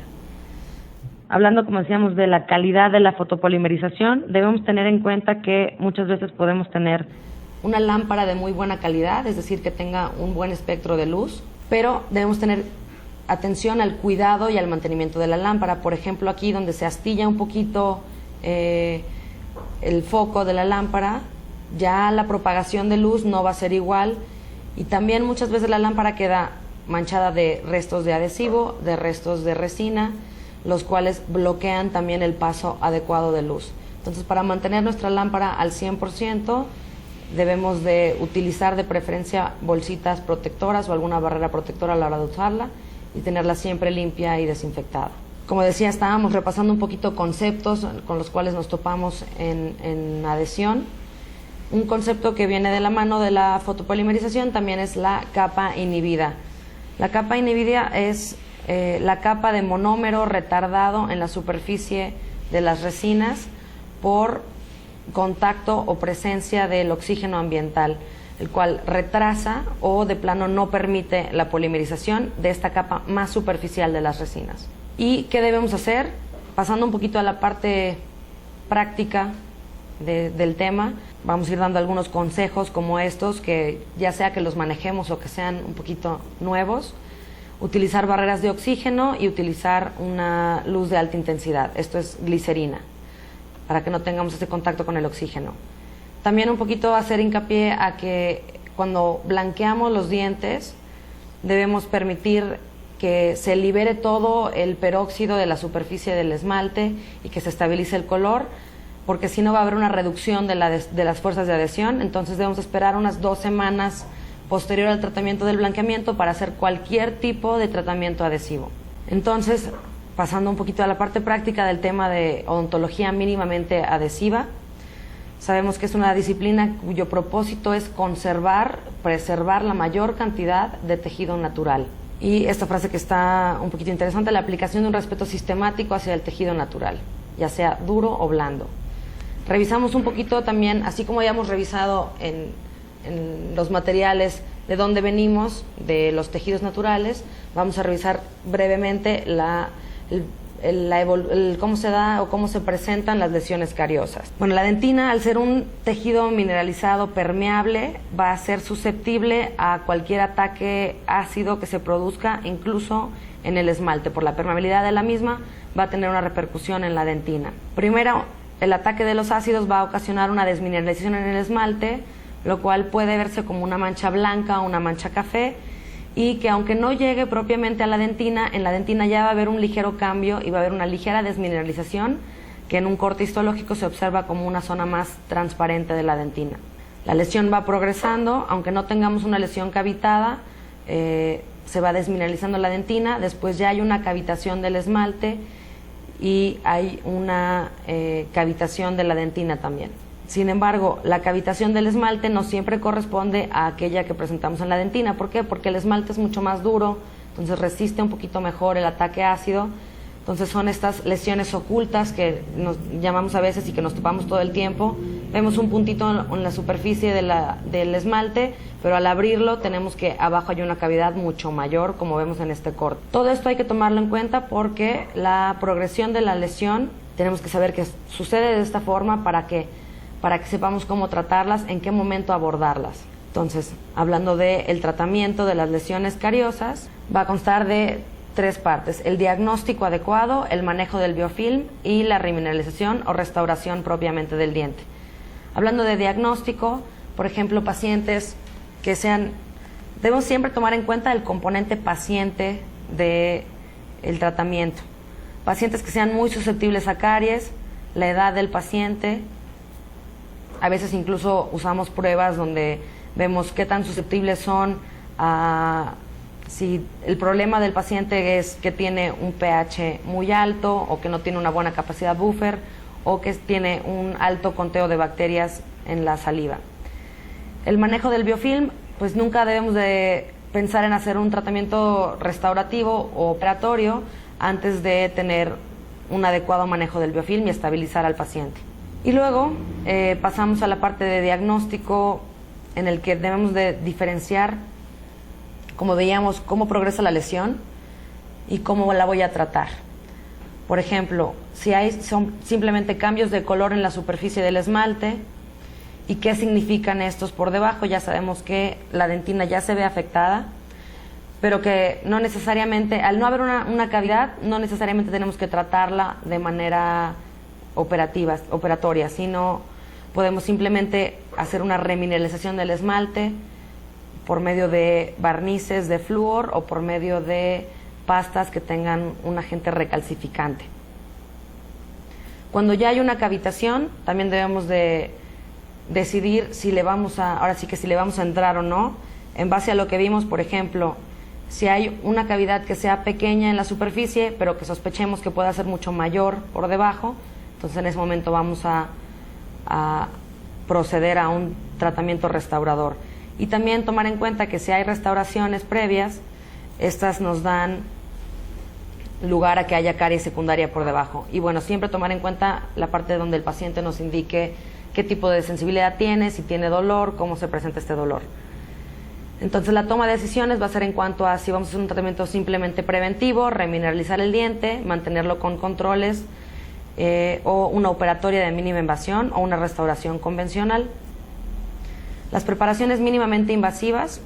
Hablando, como decíamos, de la calidad de la fotopolimerización, debemos tener en cuenta que muchas veces podemos tener una lámpara de muy buena calidad, es decir, que tenga un buen espectro de luz, pero debemos tener atención al cuidado y al mantenimiento de la lámpara. Por ejemplo, aquí donde se astilla un poquito el foco de la lámpara, ya la propagación de luz no va a ser igual, y también muchas veces la lámpara queda manchada de restos de adhesivo, de restos de resina, los cuales bloquean también el paso adecuado de luz. Entonces, para mantener nuestra lámpara al 100%, debemos de utilizar de preferencia bolsitas protectoras o alguna barrera protectora a la hora de usarla, y tenerla siempre limpia y desinfectada. Como decía, estábamos repasando un poquito conceptos con los cuales nos topamos en adhesión, Un concepto que viene de la mano de la fotopolimerización también es la capa inhibida. La capa inhibida es la capa de monómero retardado en la superficie de las resinas por contacto o presencia del oxígeno ambiental, el cual retrasa o de plano no permite la polimerización de esta capa más superficial de las resinas. ¿Y qué debemos hacer? Pasando un poquito a la parte práctica del tema, vamos a ir dando algunos consejos como estos, que ya sea que los manejemos o que sean un poquito nuevos. Utilizar barreras de oxígeno y utilizar una luz de alta intensidad, esto es glicerina, para que no tengamos ese contacto con el oxígeno. También un poquito hacer hincapié a que cuando blanqueamos los dientes debemos permitir que se libere todo el peróxido de la superficie del esmalte y que se estabilice el color, porque si no va a haber una reducción de las fuerzas de adhesión. Entonces debemos esperar unas 2 semanas posterior al tratamiento del blanqueamiento para hacer cualquier tipo de tratamiento adhesivo. Entonces, pasando un poquito a la parte práctica del tema de odontología mínimamente adhesiva, sabemos que es una disciplina cuyo propósito es preservar la mayor cantidad de tejido natural. Y esta frase que está un poquito interesante, la aplicación de un respeto sistemático hacia el tejido natural, ya sea duro o blando. Revisamos un poquito también, así como hayamos revisado en los materiales de dónde venimos, de los tejidos naturales, vamos a revisar brevemente cómo se da o cómo se presentan las lesiones cariosas. Bueno, la dentina, al ser un tejido mineralizado permeable, va a ser susceptible a cualquier ataque ácido que se produzca, incluso en el esmalte. Por la permeabilidad de la misma, va a tener una repercusión en la dentina. Primero, el ataque de los ácidos va a ocasionar una desmineralización en el esmalte, lo cual puede verse como una mancha blanca o una mancha café, y que aunque no llegue propiamente a la dentina, en la dentina ya va a haber un ligero cambio y va a haber una ligera desmineralización que en un corte histológico se observa como una zona más transparente de la dentina. La lesión va progresando, aunque no tengamos una lesión cavitada, se va desmineralizando la dentina, después ya hay una cavitación del esmalte y hay una cavitación de la dentina también. Sin embargo, la cavitación del esmalte no siempre corresponde a aquella que presentamos en la dentina. ¿Por qué? Porque el esmalte es mucho más duro, entonces resiste un poquito mejor el ataque ácido. Entonces son estas lesiones ocultas que nos llamamos a veces y que nos topamos todo el tiempo. Vemos un puntito en la superficie del esmalte, pero al abrirlo tenemos que abajo hay una cavidad mucho mayor, como vemos en este corte. Todo esto hay que tomarlo en cuenta porque la progresión de la lesión tenemos que saber que sucede de esta forma para que sepamos cómo tratarlas, en qué momento abordarlas. Entonces, hablando del tratamiento de las lesiones cariosas, va a constar de 3 partes: el diagnóstico adecuado, el manejo del biofilm y la remineralización o restauración propiamente del diente. Hablando de diagnóstico, por ejemplo, pacientes que debemos siempre tomar en cuenta el componente paciente del tratamiento. Pacientes que sean muy susceptibles a caries, la edad del paciente. A veces incluso usamos pruebas donde vemos qué tan susceptibles son a si el problema del paciente es que tiene un pH muy alto o que no tiene una buena capacidad buffer o que tiene un alto conteo de bacterias en la saliva. El manejo del biofilm, pues nunca debemos de pensar en hacer un tratamiento restaurativo o operatorio antes de tener un adecuado manejo del biofilm y estabilizar al paciente. Y luego pasamos a la parte de diagnóstico, en el que debemos de diferenciar, como veíamos, cómo progresa la lesión y cómo la voy a tratar. Por ejemplo, son simplemente cambios de color en la superficie del esmalte, y qué significan estos por debajo. Ya sabemos que la dentina ya se ve afectada, pero que no necesariamente, al no haber una cavidad, no necesariamente tenemos que tratarla de manera operatoria, sino podemos simplemente hacer una remineralización del esmalte por medio de barnices de flúor o por medio de pastas que tengan un agente recalcificante. Cuando ya hay una cavitación, también debemos de decidir si le vamos a entrar o no, en base a lo que vimos. Por ejemplo, si hay una cavidad que sea pequeña en la superficie, pero que sospechemos que pueda ser mucho mayor por debajo, entonces en ese momento vamos a proceder a un tratamiento restaurador. Y también tomar en cuenta que si hay restauraciones previas, estas nos dan lugar a que haya caries secundaria por debajo. Y bueno, siempre tomar en cuenta la parte donde el paciente nos indique qué tipo de sensibilidad tiene, si tiene dolor, cómo se presenta este dolor. Entonces la toma de decisiones va a ser en cuanto a si vamos a hacer un tratamiento simplemente preventivo, remineralizar el diente, mantenerlo con controles, o una operatoria de mínima invasión o una restauración convencional. Las preparaciones mínimamente invasivas,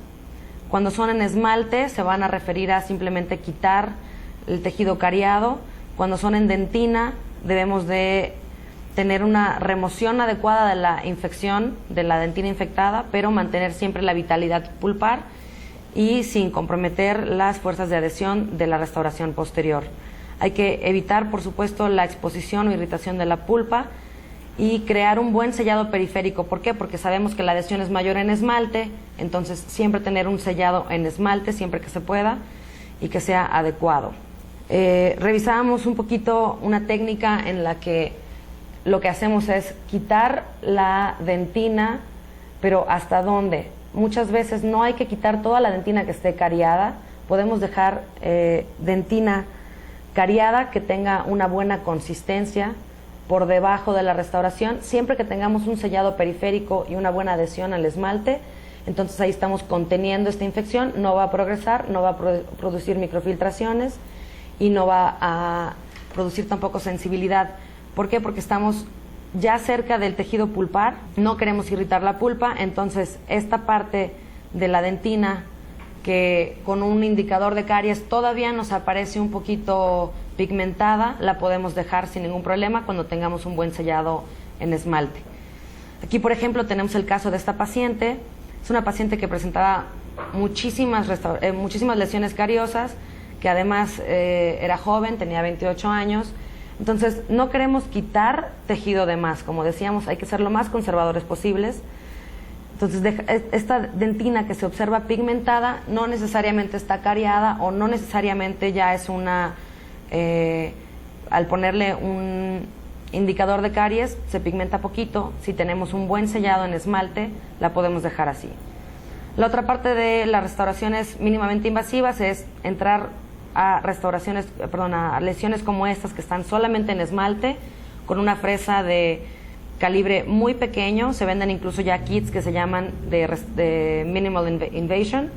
cuando son en esmalte, se van a referir a simplemente quitar el tejido cariado. Cuando son en dentina, debemos de tener una remoción adecuada de la infección, de la dentina infectada, pero mantener siempre la vitalidad pulpar y sin comprometer las fuerzas de adhesión de la restauración posterior. Hay que evitar, por supuesto, la exposición o irritación de la pulpa y crear un buen sellado periférico. ¿Por qué? Porque sabemos que la adhesión es mayor en esmalte, entonces siempre tener un sellado en esmalte siempre que se pueda y que sea adecuado. Revisábamos un poquito una técnica en la que lo que hacemos es quitar la dentina, pero ¿hasta dónde? Muchas veces no hay que quitar toda la dentina que esté cariada, podemos dejar dentina cariada que tenga una buena consistencia por debajo de la restauración, siempre que tengamos un sellado periférico y una buena adhesión al esmalte. Entonces ahí estamos conteniendo esta infección, no va a progresar, no va a producir microfiltraciones y no va a producir tampoco sensibilidad. ¿Por qué? Porque estamos ya cerca del tejido pulpar, no queremos irritar la pulpa, entonces esta parte de la dentina que con un indicador de caries todavía nos aparece un poquito pigmentada, la podemos dejar sin ningún problema cuando tengamos un buen sellado en esmalte. Aquí, por ejemplo, tenemos el caso de esta paciente. Es una paciente que presentaba muchísimas lesiones cariosas, que además era joven, tenía 28 años. Entonces, no queremos quitar tejido de más. Como decíamos, hay que ser lo más conservadores posibles. Entonces, esta dentina que se observa pigmentada no necesariamente está cariada o no necesariamente ya es una... al ponerle un indicador de caries, se pigmenta poquito. Si tenemos un buen sellado en esmalte, la podemos dejar así. La otra parte de las restauraciones mínimamente invasivas es entrar a a lesiones como estas que están solamente en esmalte, con una fresa de calibre muy pequeño. Se venden incluso ya kits que se llaman de minimal invasion,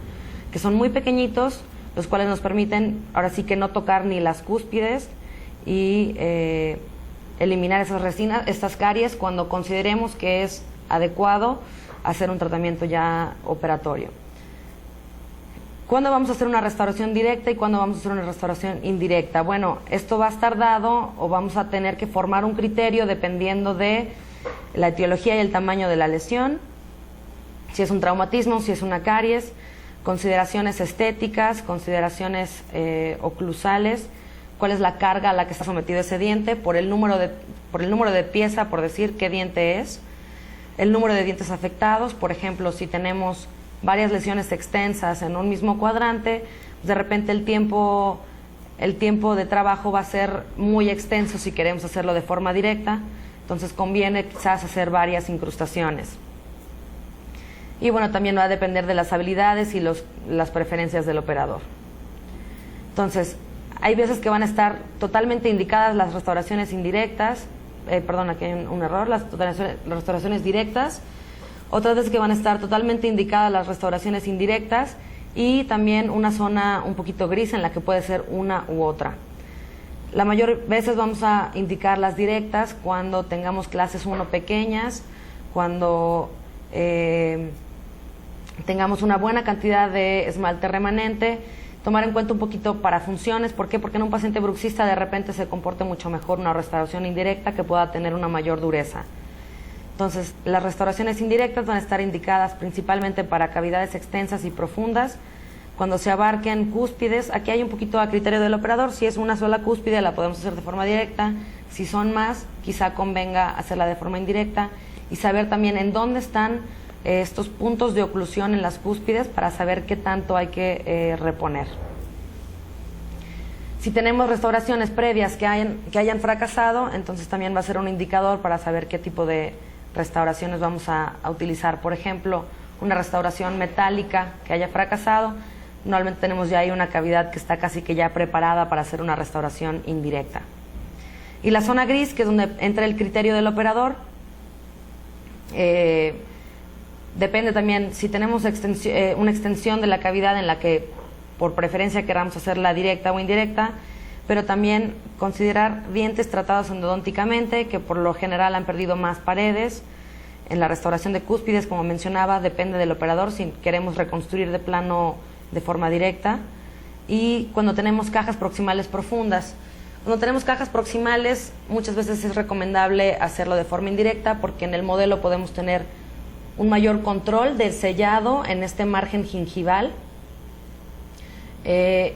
que son muy pequeñitos, los cuales nos permiten ahora sí que no tocar ni las cúspides y eliminar estas caries cuando consideremos que es adecuado hacer un tratamiento ya operatorio. ¿Cuándo vamos a hacer una restauración directa y cuándo vamos a hacer una restauración indirecta? Bueno, esto va a estar dado o vamos a tener que formar un criterio dependiendo de la etiología y el tamaño de la lesión, si es un traumatismo, si es una caries, consideraciones estéticas, consideraciones oclusales, cuál es la carga a la que está sometido ese diente, por el número de pieza, por decir qué diente es, el número de dientes afectados. Por ejemplo, si tenemos varias lesiones extensas en un mismo cuadrante, de repente el tiempo de trabajo va a ser muy extenso si queremos hacerlo de forma directa, entonces conviene quizás hacer varias incrustaciones. Y bueno, también va a depender de las habilidades y las preferencias del operador. Entonces, hay veces que van a estar totalmente indicadas las restauraciones indirectas, aquí hay un error, las restauraciones directas. Otras veces que van a estar totalmente indicadas las restauraciones indirectas y también una zona un poquito gris en la que puede ser una u otra. La mayor veces vamos a indicar las directas cuando tengamos clases 1 pequeñas, cuando tengamos una buena cantidad de esmalte remanente. Tomar en cuenta un poquito para funciones. ¿Por qué? Porque en un paciente bruxista de repente se comporte mucho mejor una restauración indirecta que pueda tener una mayor dureza. Entonces, las restauraciones indirectas van a estar indicadas principalmente para cavidades extensas y profundas. Cuando se abarquen cúspides, aquí hay un poquito a criterio del operador. Si es una sola cúspide, la podemos hacer de forma directa. Si son más, quizá convenga hacerla de forma indirecta. Y saber también en dónde están estos puntos de oclusión en las cúspides para saber qué tanto hay que reponer. Si tenemos restauraciones previas que hayan fracasado, entonces también va a ser un indicador para saber qué tipo de restauraciones vamos a utilizar, por ejemplo, una restauración metálica que haya fracasado. Normalmente tenemos ya ahí una cavidad que está casi que ya preparada para hacer una restauración indirecta. Y la zona gris, que es donde entra el criterio del operador, depende también si tenemos una extensión de la cavidad en la que por preferencia queramos hacerla directa o indirecta, pero también considerar dientes tratados endodónticamente, que por lo general han perdido más paredes. En la restauración de cúspides, como mencionaba, depende del operador si queremos reconstruir de plano de forma directa. Y cuando tenemos cajas proximales profundas. Cuando tenemos cajas proximales, muchas veces es recomendable hacerlo de forma indirecta, porque en el modelo podemos tener un mayor control del sellado en este margen gingival,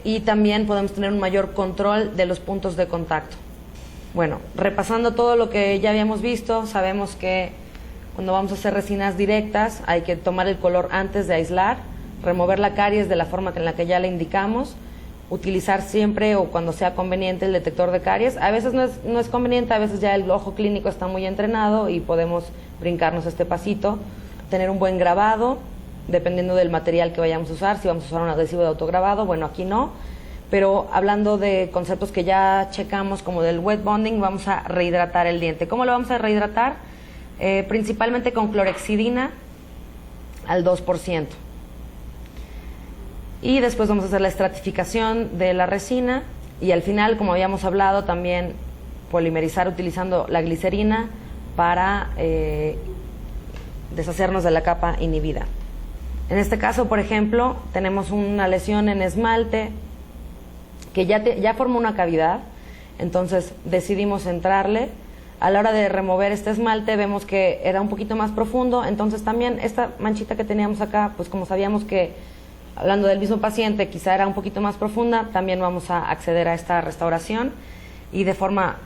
y también podemos tener un mayor control de los puntos de contacto. Bueno, repasando todo lo que ya habíamos visto, sabemos que cuando vamos a hacer resinas directas hay que tomar el color antes de aislar, remover la caries de la forma en la que ya le indicamos, utilizar siempre o cuando sea conveniente el detector de caries. A veces no es conveniente, a veces ya el ojo clínico está muy entrenado y podemos brincarnos este pasito. Tener un buen grabado, dependiendo del material que vayamos a usar. Si vamos a usar un adhesivo de autograbado, bueno, aquí no. Pero hablando de conceptos que ya checamos, como del wet bonding, vamos a rehidratar el diente. ¿Cómo lo vamos a rehidratar? Principalmente con clorhexidina al 2%. Y después vamos a hacer la estratificación de la resina, y al final, como habíamos hablado, también polimerizar utilizando la glicerina para deshacernos de la capa inhibida. En este caso, por ejemplo, tenemos una lesión en esmalte que ya formó una cavidad, entonces decidimos entrarle. A la hora de remover este esmalte vemos que era un poquito más profundo, entonces también esta manchita que teníamos acá, pues como sabíamos que, hablando del mismo paciente, quizá era un poquito más profunda, también vamos a acceder a esta restauración y de forma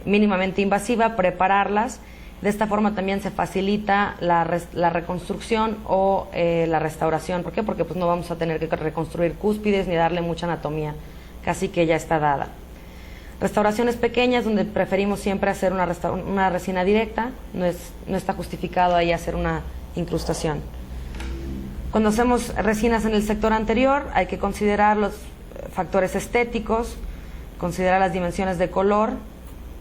mínimamente invasiva prepararlas. De esta forma también se facilita la reconstrucción o la restauración. ¿Por qué? Porque pues no vamos a tener que reconstruir cúspides ni darle mucha anatomía, casi que ya está dada. Restauraciones pequeñas, donde preferimos siempre hacer una resina directa, no está justificado ahí hacer una incrustación. Cuando hacemos resinas en el sector anterior, hay que considerar los factores estéticos, considerar las dimensiones de color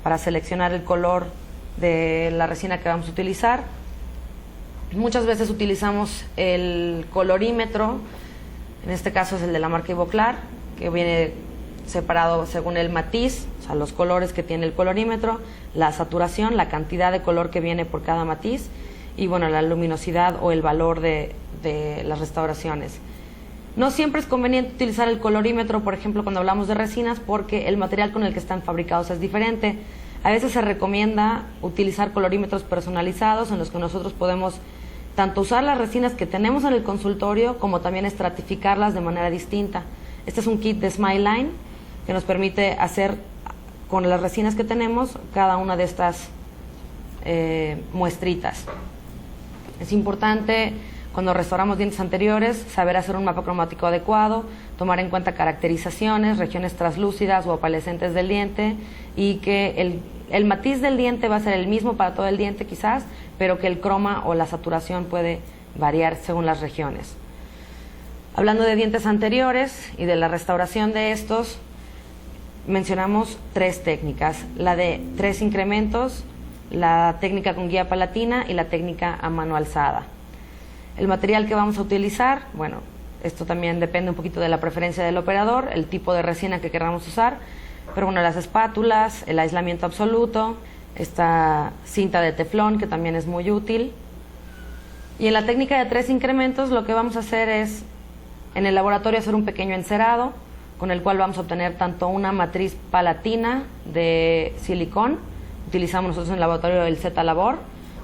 para seleccionar el color de la resina que vamos a utilizar. Muchas veces utilizamos el colorímetro, en este caso es el de la marca Ivoclar, que viene separado según el matiz, o sea, los colores que tiene el colorímetro, la saturación, la cantidad de color que viene por cada matiz, y bueno, la luminosidad o el valor de las restauraciones. No siempre es conveniente utilizar el colorímetro, por ejemplo, cuando hablamos de resinas, porque el material con el que están fabricados es diferente. A veces se recomienda utilizar colorímetros personalizados en los que nosotros podemos tanto usar las resinas que tenemos en el consultorio como también estratificarlas de manera distinta. Este es un kit de Smileline que nos permite hacer con las resinas que tenemos cada una de estas muestritas. Es importante, cuando restauramos dientes anteriores, saber hacer un mapa cromático adecuado, tomar en cuenta caracterizaciones, regiones translúcidas o opalescentes del diente, y que el matiz del diente va a ser el mismo para todo el diente quizás, pero que el croma o la saturación puede variar según las regiones. Hablando de dientes anteriores y de la restauración de estos, mencionamos 3 técnicas: la de 3 incrementos, la técnica con guía palatina y la técnica a mano alzada. El material que vamos a utilizar, bueno, esto también depende un poquito de la preferencia del operador, el tipo de resina que queramos usar, pero bueno, las espátulas, el aislamiento absoluto, esta cinta de teflón que también es muy útil. Y en la técnica de 3 incrementos lo que vamos a hacer es, en el laboratorio, hacer un pequeño encerado, con el cual vamos a obtener tanto una matriz palatina de silicón, utilizamos nosotros en el laboratorio el Z-Labor,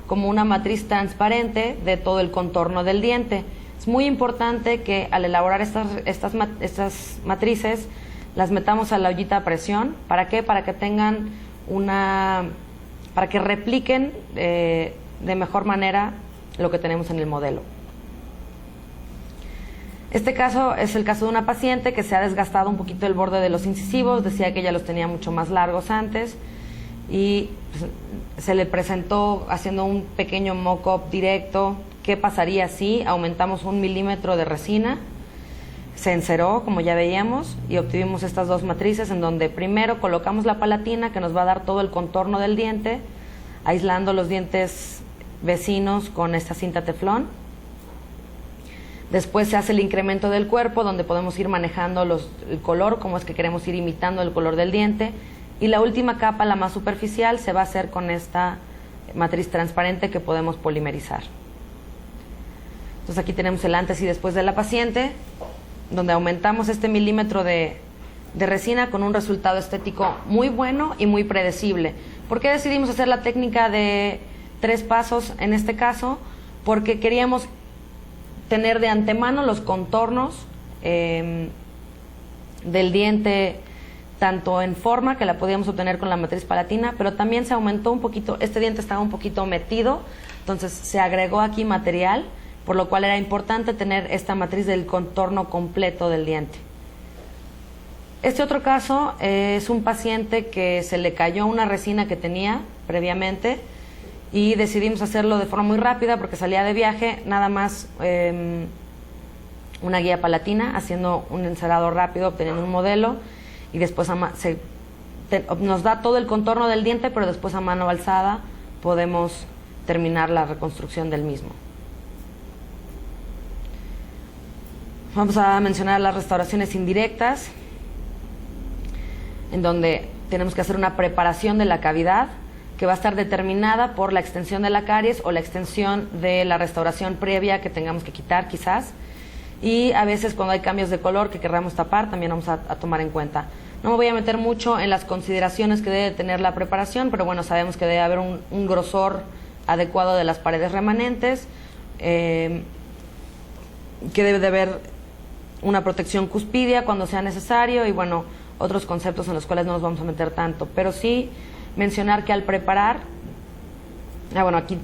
como una matriz transparente de todo el contorno del diente. Es muy importante que al elaborar estas matrices las metamos a la ollita a presión. ¿Para qué? Para que tengan para que repliquen de mejor manera lo que tenemos en el modelo. Este caso es el caso de una paciente que se ha desgastado un poquito el borde de los incisivos, decía que ella los tenía mucho más largos antes, y pues, se le presentó haciendo un pequeño mock-up directo qué pasaría si aumentamos 1 milímetro de resina. Se enceró, como ya veíamos, y obtuvimos estas dos matrices en donde primero colocamos la palatina, que nos va a dar todo el contorno del diente, aislando los dientes vecinos con esta cinta teflón. Después se hace el incremento del cuerpo, donde podemos ir manejando el color, como es que queremos ir imitando el color del diente. Y la última capa, la más superficial, se va a hacer con esta matriz transparente que podemos polimerizar. Entonces aquí tenemos el antes y después de la paciente, donde aumentamos este milímetro de resina con un resultado estético muy bueno y muy predecible. ¿Por qué decidimos hacer la técnica de 3 pasos en este caso? Porque queríamos tener de antemano los contornos del diente, tanto en forma, que la podíamos obtener con la matriz palatina, pero también se aumentó un poquito, este diente estaba un poquito metido, entonces se agregó aquí material, por lo cual era importante tener esta matriz del contorno completo del diente. Este otro caso es un paciente que se le cayó una resina que tenía previamente y decidimos hacerlo de forma muy rápida porque salía de viaje, nada más una guía palatina, haciendo un encerado rápido, obteniendo un modelo, y después nos da todo el contorno del diente, pero después a mano alzada podemos terminar la reconstrucción del mismo. Vamos a mencionar las restauraciones indirectas, en donde tenemos que hacer una preparación de la cavidad que va a estar determinada por la extensión de la caries o la extensión de la restauración previa que tengamos que quitar quizás, y a veces cuando hay cambios de color que queramos tapar también vamos a tomar en cuenta. No me voy a meter mucho en las consideraciones que debe tener la preparación, pero bueno, sabemos que debe haber un grosor adecuado de las paredes remanentes, que debe de haber una protección cuspidia cuando sea necesario, y bueno, otros conceptos en los cuales no nos vamos a meter tanto, pero sí mencionar que al preparar, bueno, aquí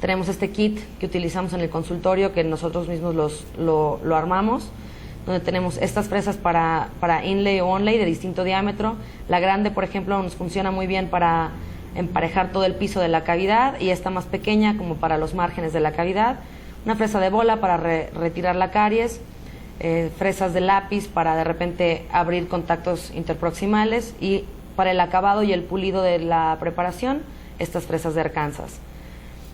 tenemos este kit que utilizamos en el consultorio, que nosotros mismos lo armamos, donde tenemos estas fresas para inlay o onlay de distinto diámetro. La grande, por ejemplo, nos funciona muy bien para emparejar todo el piso de la cavidad, y esta más pequeña como para los márgenes de la cavidad. Una fresa de bola para retirar la caries, fresas de lápiz para de repente abrir contactos interproximales, y para el acabado y el pulido de la preparación, estas fresas de Arkansas.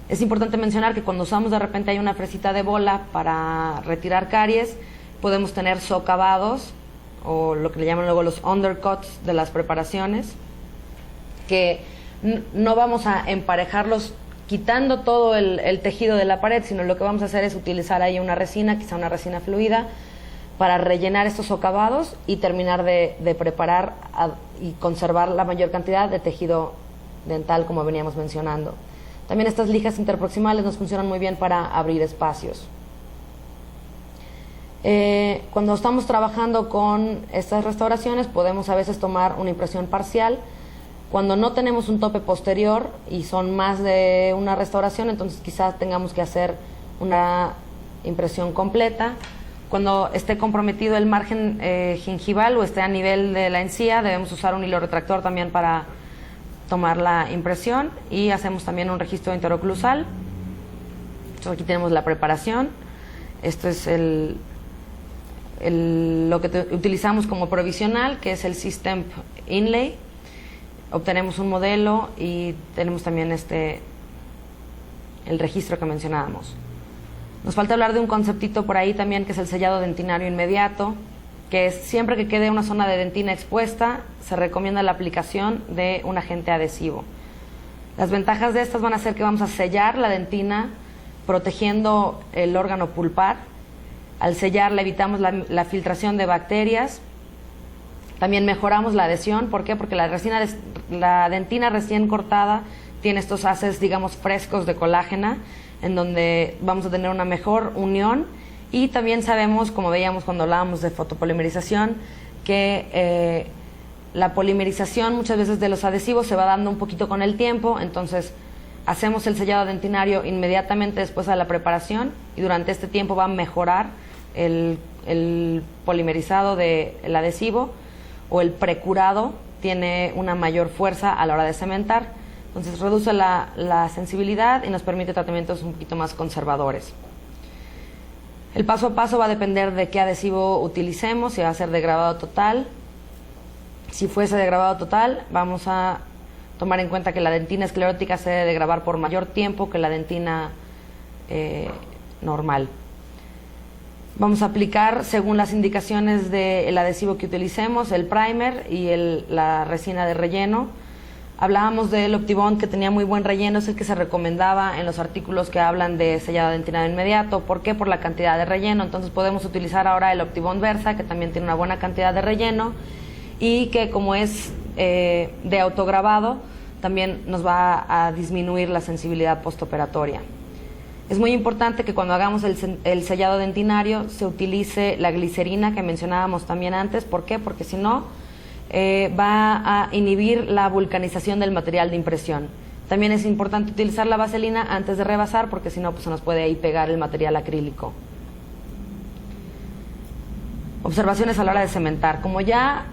Es importante mencionar que cuando usamos de repente hay una fresita de bola para retirar caries, podemos tener socavados, o lo que le llaman luego los undercuts de las preparaciones, que no vamos a emparejarlos quitando todo el tejido de la pared, sino lo que vamos a hacer es utilizar ahí una resina, quizá una resina fluida, para rellenar estos socavados y terminar de preparar y conservar la mayor cantidad de tejido dental, como veníamos mencionando. También estas lijas interproximales nos funcionan muy bien para abrir espacios. Cuando estamos trabajando con estas restauraciones, podemos a veces tomar una impresión parcial. Cuando no tenemos un tope posterior y son más de una restauración, entonces quizás tengamos que hacer una impresión completa. Cuando esté comprometido el margen gingival o esté a nivel de la encía, debemos usar un hilo retractor también para tomar la impresión, y hacemos también un registro interoclusal. Entonces aquí tenemos la preparación. Esto es lo que utilizamos como provisional, que es el System Inlay. Obtenemos un modelo y tenemos también el registro que mencionábamos. Nos falta hablar de un conceptito por ahí también, que es el sellado dentinario inmediato, que es siempre que quede una zona de dentina expuesta, se recomienda la aplicación de un agente adhesivo. Las ventajas de estas van a ser que vamos a sellar la dentina protegiendo el órgano pulpar. Al sellarla evitamos la filtración de bacterias. También mejoramos la adhesión. ¿Por qué? Porque la dentina recién cortada tiene estos haces, digamos, frescos de colágena, en donde vamos a tener una mejor unión. Y también sabemos, como veíamos cuando hablábamos de fotopolimerización, que la polimerización muchas veces de los adhesivos se va dando un poquito con el tiempo. Entonces hacemos el sellado dentinario inmediatamente después de la preparación, y durante este tiempo va a mejorar el polimerizado del adhesivo, o el precurado, tiene una mayor fuerza a la hora de cementar. Entonces reduce la sensibilidad y nos permite tratamientos un poquito más conservadores. El paso a paso va a depender de qué adhesivo utilicemos, si va a ser de grabado total. Si fuese de grabado total, vamos a tomar en cuenta que la dentina esclerótica se debe de grabar por mayor tiempo que la dentina normal. Vamos a aplicar, según las indicaciones del adhesivo que utilicemos, el primer y la resina de relleno. Hablábamos del Optibond, que tenía muy buen relleno, es el que se recomendaba en los artículos que hablan de sellado dentinado inmediato. ¿Por qué? Por la cantidad de relleno. Entonces podemos utilizar ahora el Optibond Versa, que también tiene una buena cantidad de relleno y que, como es de autograbado, también nos va a disminuir la sensibilidad postoperatoria. Es muy importante que cuando hagamos el sellado dentinario se utilice la glicerina que mencionábamos también antes. ¿Por qué? Porque si no, va a inhibir la vulcanización del material de impresión. También es importante utilizar la vaselina antes de rebasar, porque si no, pues se nos puede ahí pegar el material acrílico. Observaciones a la hora de cementar. Como ya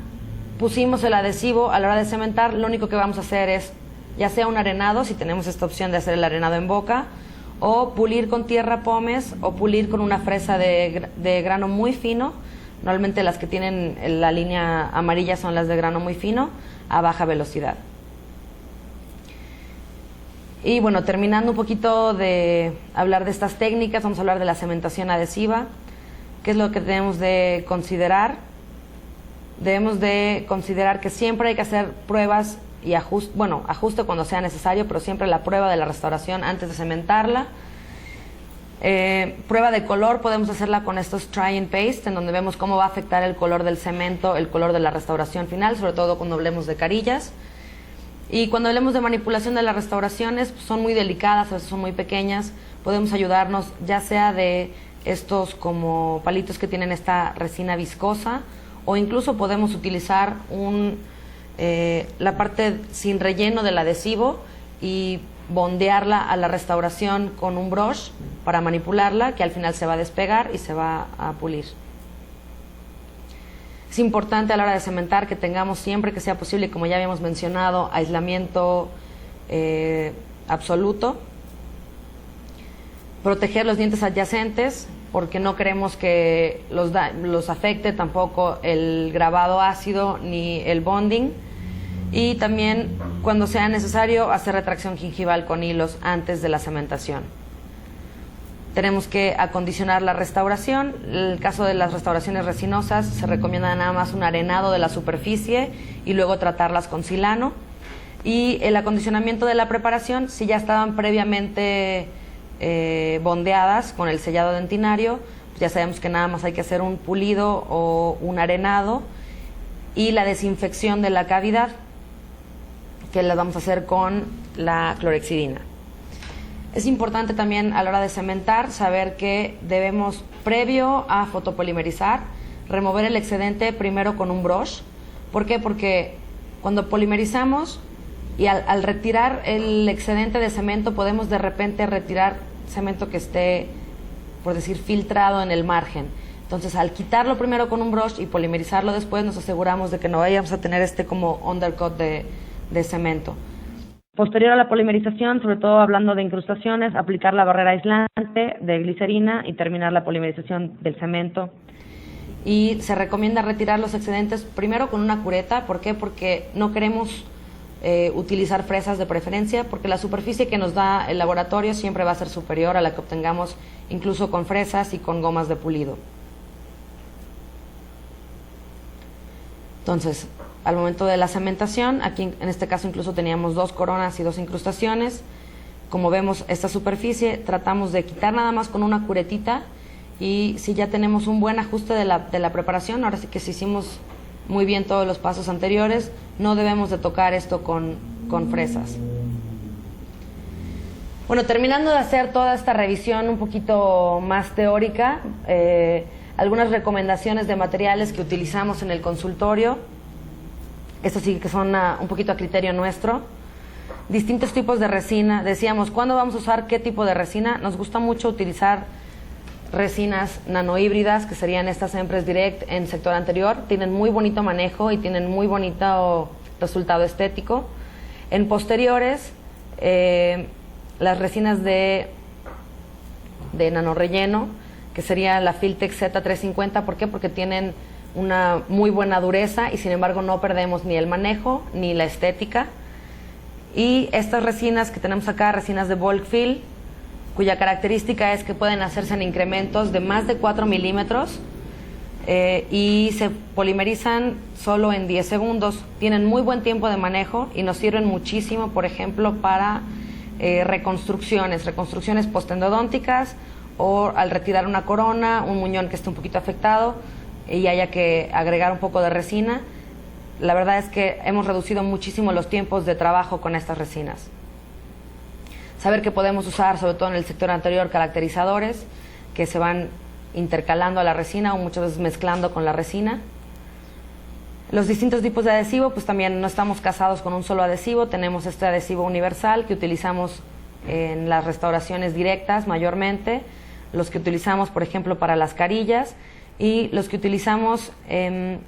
pusimos el adhesivo, a la hora de cementar, lo único que vamos a hacer es, ya sea un arenado, si tenemos esta opción de hacer el arenado en boca, o pulir con tierra pómez, o pulir con una fresa de grano muy fino. Normalmente las que tienen la línea amarilla son las de grano muy fino, a baja velocidad. Y bueno, terminando un poquito de hablar de estas técnicas, vamos a hablar de la cementación adhesiva. ¿Qué es lo que debemos de considerar? Debemos de considerar que siempre hay que hacer pruebas y ajuste cuando sea necesario, pero siempre la prueba de la restauración antes de cementarla. Prueba de color podemos hacerla con estos try and paste, en donde vemos cómo va a afectar el color del cemento, el color de la restauración final, sobre todo cuando hablemos de carillas. Y cuando hablemos de manipulación de las restauraciones, pues son muy delicadas, a veces son muy pequeñas. Podemos ayudarnos ya sea de estos como palitos que tienen esta resina viscosa, o incluso podemos utilizar la parte sin relleno del adhesivo y bondearla a la restauración con un brush para manipularla, que al final se va a despegar y se va a pulir. Es importante a la hora de cementar que tengamos siempre que sea posible, como ya habíamos mencionado, aislamiento absoluto. Proteger los dientes adyacentes, porque no queremos que los afecte tampoco el grabado ácido ni el bonding. Y también, cuando sea necesario, hacer retracción gingival con hilos antes de la cementación. Tenemos que acondicionar la restauración. En el caso de las restauraciones resinosas, se recomienda nada más un arenado de la superficie y luego tratarlas con silano. Y el acondicionamiento de la preparación, si ya estaban previamente bondeadas con el sellado dentinario, pues ya sabemos que nada más hay que hacer un pulido o un arenado, y la desinfección de la cavidad, que la vamos a hacer con la clorhexidina. Es importante también a la hora de cementar saber que debemos, previo a fotopolimerizar, remover el excedente primero con un brush. ¿Por qué? Porque cuando polimerizamos y al retirar el excedente de cemento, podemos de repente retirar cemento que esté, por decir, filtrado en el margen. Entonces, al quitarlo primero con un brush y polimerizarlo después, nos aseguramos de que no vayamos a tener como undercut de cemento. Posterior a la polimerización, sobre todo hablando de incrustaciones, aplicar la barrera aislante de glicerina y terminar la polimerización del cemento. Y se recomienda retirar los excedentes primero con una cureta. ¿Por qué? Porque no queremos utilizar fresas de preferencia, porque la superficie que nos da el laboratorio siempre va a ser superior a la que obtengamos incluso con fresas y con gomas de pulido. Entonces, al momento de la cementación, aquí en este caso incluso teníamos 2 coronas y 2 incrustaciones. Como vemos esta superficie, tratamos de quitar nada más con una curetita, y si ya tenemos un buen ajuste de la preparación, ahora sí que si hicimos muy bien todos los pasos anteriores, no debemos de tocar esto con fresas. Bueno, terminando de hacer toda esta revisión un poquito más teórica, algunas recomendaciones de materiales que utilizamos en el consultorio. Estos sí que son un poquito a criterio nuestro. Distintos tipos de resina. Decíamos, ¿cuándo vamos a usar qué tipo de resina? Nos gusta mucho utilizar resinas nanohíbridas, que serían estas Empress Direct en sector anterior. Tienen muy bonito manejo y tienen muy bonito resultado estético. En posteriores, las resinas de nanorrelleno, que sería la Filtex Z350. ¿Por qué? Porque tienen una muy buena dureza y sin embargo no perdemos ni el manejo ni la estética. Y estas resinas que tenemos acá, resinas de bulk fill, cuya característica es que pueden hacerse en incrementos de más de 4 milímetros y se polimerizan solo en 10 segundos. Tienen muy buen tiempo de manejo y nos sirven muchísimo, por ejemplo, para reconstrucciones postendodónticas, o al retirar una corona, un muñón que esté un poquito afectado y haya que agregar un poco de resina. La verdad es que hemos reducido muchísimo los tiempos de trabajo con estas resinas. Saber que podemos usar, sobre todo en el sector anterior, caracterizadores que se van intercalando a la resina o muchas veces mezclando con la resina. Los distintos tipos de adhesivo, pues también no estamos casados con un solo adhesivo. Tenemos este adhesivo universal que utilizamos en las restauraciones directas mayormente, los que utilizamos, por ejemplo, para las carillas, y los que utilizamos el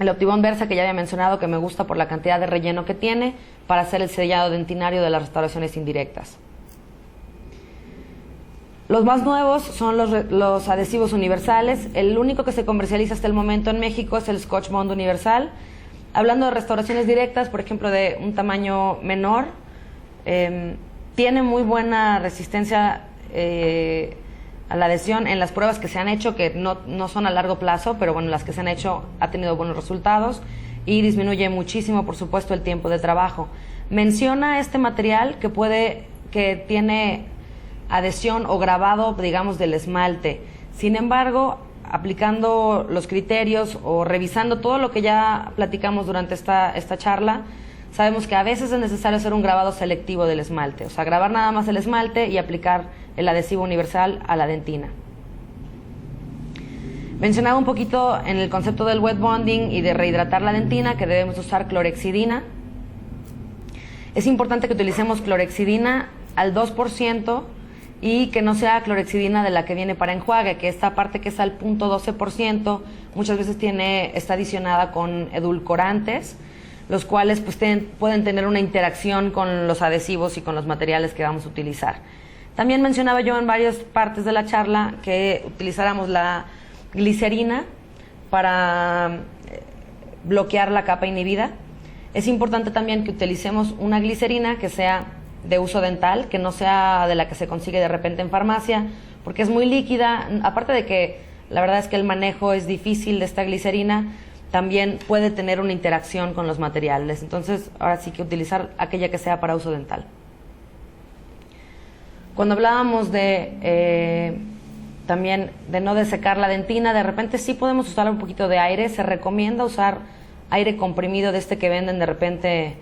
Optibond Versa, que ya había mencionado, que me gusta por la cantidad de relleno que tiene para hacer el sellado dentinario de las restauraciones indirectas. Los más nuevos son los adhesivos universales. El único que se comercializa hasta el momento en México es el Scotch Bond Universal. Hablando de restauraciones directas, por ejemplo, de un tamaño menor, tiene muy buena resistencia a la adhesión en las pruebas que se han hecho, que no son a largo plazo, pero bueno, las que se han hecho ha tenido buenos resultados y disminuye muchísimo, por supuesto, el tiempo de trabajo. Menciona este material que tiene adhesión o grabado, digamos, del esmalte. Sin embargo, aplicando los criterios o revisando todo lo que ya platicamos durante esta charla, sabemos que a veces es necesario hacer un grabado selectivo del esmalte, o sea, grabar nada más el esmalte y aplicar el adhesivo universal a la dentina. Mencionaba un poquito en el concepto del wet bonding y de rehidratar la dentina que debemos usar clorexidina. Es importante que utilicemos clorexidina al 2% y que no sea clorexidina de la que viene para enjuague, que esta parte que es al 0.12% muchas veces está adicionada con edulcorantes, los cuales pues pueden tener una interacción con los adhesivos y con los materiales que vamos a utilizar. También mencionaba yo en varias partes de la charla que utilizáramos la glicerina para bloquear la capa inhibida. Es importante también que utilicemos una glicerina que sea de uso dental, que no sea de la que se consigue de repente en farmacia, porque es muy líquida. Aparte de que la verdad es que el manejo es difícil de esta glicerina, también puede tener una interacción con los materiales. Entonces, ahora sí que utilizar aquella que sea para uso dental. Cuando hablábamos también de no desecar la dentina, de repente sí podemos usar un poquito de aire. Se recomienda usar aire comprimido de este que venden de repente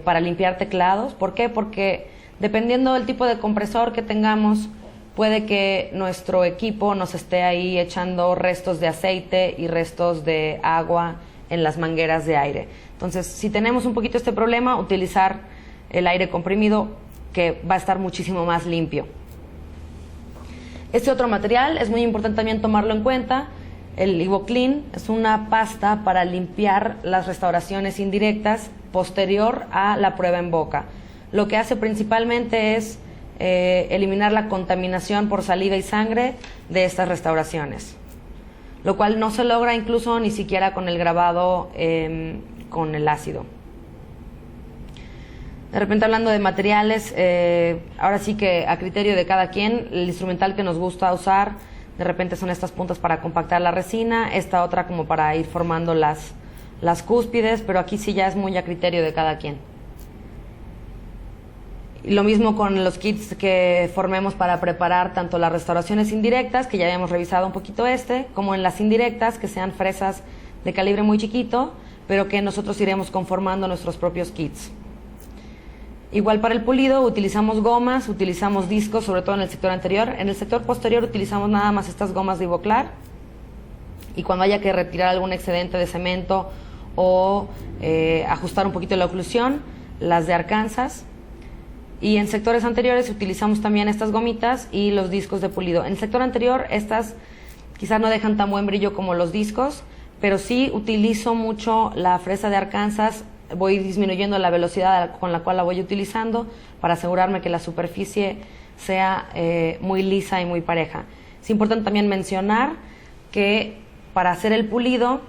para limpiar teclados. ¿Por qué? Porque dependiendo del tipo de compresor que tengamos, puede que nuestro equipo nos esté ahí echando restos de aceite y restos de agua en las mangueras de aire. Entonces, si tenemos un poquito este problema, utilizar el aire comprimido, que va a estar muchísimo más limpio. Este otro material es muy importante también tomarlo en cuenta. El Ivoclean es una pasta para limpiar las restauraciones indirectas posterior a la prueba en boca. Lo que hace principalmente es eliminar la contaminación por saliva y sangre de estas restauraciones, lo cual no se logra incluso ni siquiera con el grabado con el ácido. De repente, hablando de materiales, ahora sí que a criterio de cada quien, el instrumental que nos gusta usar de repente son estas puntas para compactar la resina, esta otra como para ir formando las cúspides, pero aquí sí ya es muy a criterio de cada quien. Y lo mismo con los kits que formemos para preparar tanto las restauraciones indirectas, que ya habíamos revisado un poquito como en las indirectas, que sean fresas de calibre muy chiquito, pero que nosotros iremos conformando nuestros propios kits. Igual para el pulido utilizamos gomas, utilizamos discos, sobre todo en el sector anterior. En el sector posterior utilizamos nada más estas gomas de Ivoclar, y cuando haya que retirar algún excedente de cemento o ajustar un poquito la oclusión, las de Arkansas. Y en sectores anteriores utilizamos también estas gomitas y los discos de pulido. En el sector anterior estas quizás no dejan tan buen brillo como los discos, pero sí utilizo mucho la fresa de Arkansas voy disminuyendo la velocidad con la cual la voy utilizando para asegurarme que la superficie sea muy lisa y muy pareja. Es importante también mencionar que para hacer el pulido,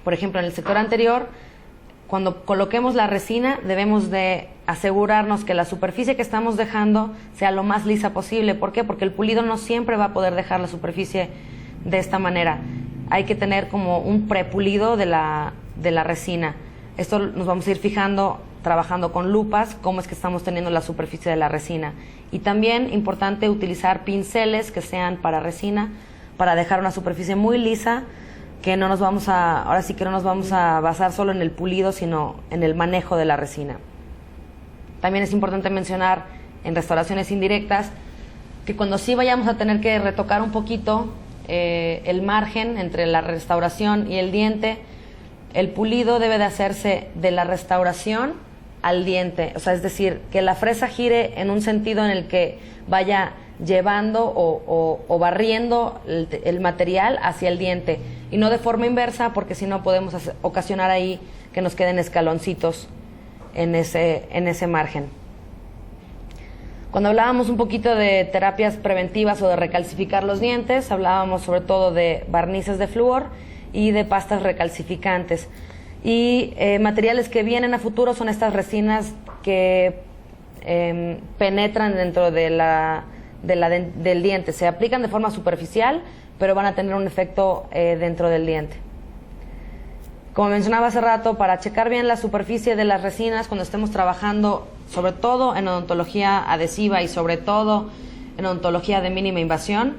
por ejemplo, en el sector anterior, cuando coloquemos la resina debemos de asegurarnos que la superficie que estamos dejando sea lo más lisa posible. ¿Por qué? Porque el pulido no siempre va a poder dejar la superficie de esta manera. Hay que tener como un prepulido de la resina. Esto nos vamos a ir fijando trabajando con lupas cómo es que estamos teniendo la superficie de la resina. Y también importante utilizar pinceles que sean para resina para dejar una superficie muy lisa, que no nos vamos a basar solo en el pulido, sino en el manejo de la resina. También es importante mencionar en restauraciones indirectas que cuando sí vayamos a tener que retocar un poquito el margen entre la restauración y el diente, el pulido debe de hacerse de la restauración al diente, o sea, es decir, que la fresa gire en un sentido en el que vaya llevando o barriendo el material hacia el diente y no de forma inversa, porque si no podemos ocasionar ahí que nos queden escaloncitos en ese margen. Cuando hablábamos un poquito de terapias preventivas o de recalcificar los dientes, hablábamos sobre todo de barnices de flúor y de pastas recalcificantes. Y materiales que vienen a futuro son estas resinas que penetran dentro del diente. Se aplican de forma superficial, pero van a tener un efecto dentro del diente. Como mencionaba hace rato, para checar bien la superficie de las resinas cuando estemos trabajando, sobre todo en odontología adhesiva y sobre todo en odontología de mínima invasión,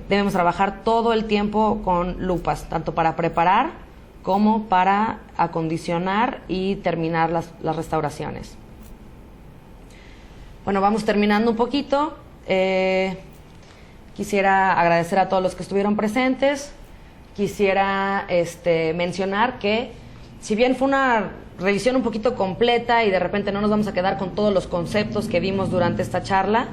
debemos trabajar todo el tiempo con lupas, tanto para preparar como para acondicionar y terminar las restauraciones. Bueno, vamos terminando un poquito. Quisiera agradecer a todos los que estuvieron presentes. Quisiera mencionar que, si bien fue una revisión un poquito completa y de repente no nos vamos a quedar con todos los conceptos que vimos durante esta charla,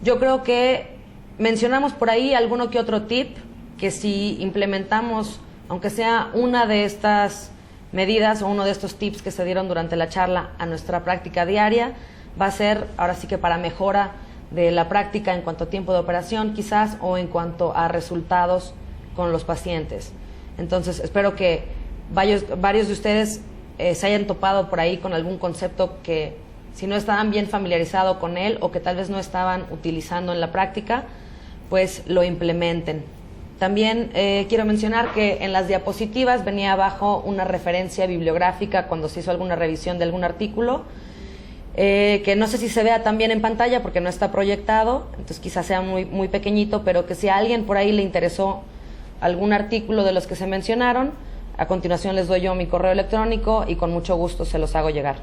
yo creo que mencionamos por ahí alguno que otro tip que si implementamos, aunque sea una de estas medidas o uno de estos tips que se dieron durante la charla a nuestra práctica diaria, va a ser ahora sí que para mejora de la práctica en cuanto a tiempo de operación quizás, o en cuanto a resultados con los pacientes. Entonces espero que varios de ustedes se hayan topado por ahí con algún concepto que, si no estaban bien familiarizados con él o que tal vez no estaban utilizando en la práctica, pues lo implementen. También quiero mencionar que en las diapositivas venía abajo una referencia bibliográfica cuando se hizo alguna revisión de algún artículo, que no sé si se vea también en pantalla porque no está proyectado, entonces quizás sea muy pequeñito, pero que si a alguien por ahí le interesó algún artículo de los que se mencionaron, a continuación les doy yo mi correo electrónico y con mucho gusto se los hago llegar.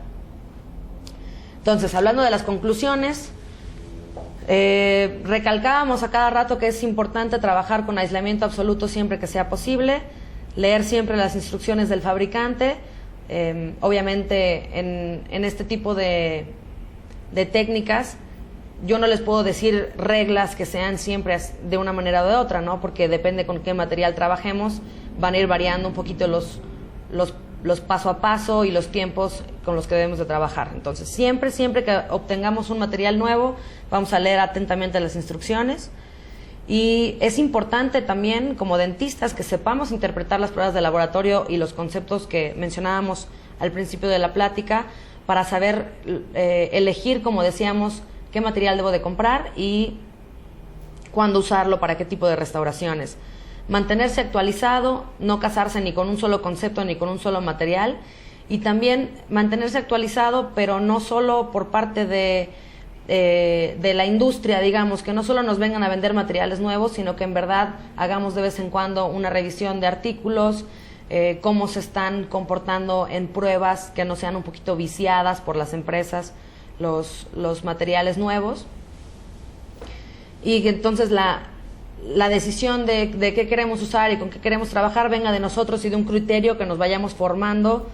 Entonces, hablando de las conclusiones, recalcábamos a cada rato que es importante trabajar con aislamiento absoluto siempre que sea posible, leer siempre las instrucciones del fabricante. Obviamente en este tipo de técnicas yo no les puedo decir reglas que sean siempre de una manera o de otra, ¿no? Porque depende con qué material trabajemos, van a ir variando un poquito los paso a paso y los tiempos con los que debemos de trabajar. Entonces siempre que obtengamos un material nuevo vamos a leer atentamente las instrucciones. Y es importante también, como dentistas, que sepamos interpretar las pruebas de laboratorio y los conceptos que mencionábamos al principio de la plática para saber elegir, como decíamos, qué material debo de comprar y cuándo usarlo para qué tipo de restauraciones. Mantenerse actualizado, no casarse ni con un solo concepto ni con un solo material, y también mantenerse actualizado, pero no solo por parte de la industria, digamos, que no solo nos vengan a vender materiales nuevos, sino que en verdad hagamos de vez en cuando una revisión de artículos, cómo se están comportando en pruebas que no sean un poquito viciadas por las empresas los materiales nuevos, y que entonces la decisión de qué queremos usar y con qué queremos trabajar venga de nosotros y de un criterio que nos vayamos formando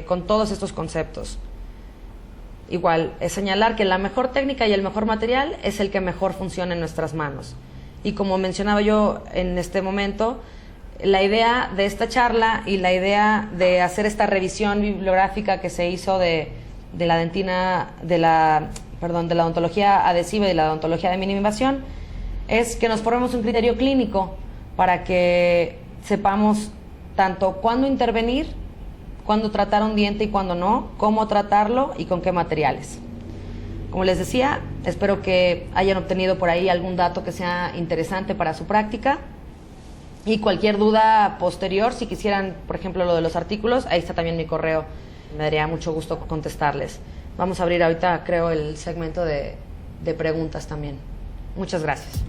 con todos estos conceptos. Igual, es señalar que la mejor técnica y el mejor material es el que mejor funciona en nuestras manos. Y como mencionaba yo en este momento, la idea de esta charla y la idea de hacer esta revisión bibliográfica que se hizo de la odontología adhesiva y de la odontología de mínima invasión es que nos formemos un criterio clínico para que sepamos tanto cuándo intervenir, cuándo tratar un diente y cuándo no, cómo tratarlo y con qué materiales. Como les decía, espero que hayan obtenido por ahí algún dato que sea interesante para su práctica. Y cualquier duda posterior, si quisieran, por ejemplo, lo de los artículos, ahí está también mi correo. Me daría mucho gusto contestarles. Vamos a abrir ahorita, creo, el segmento de preguntas también. Muchas gracias.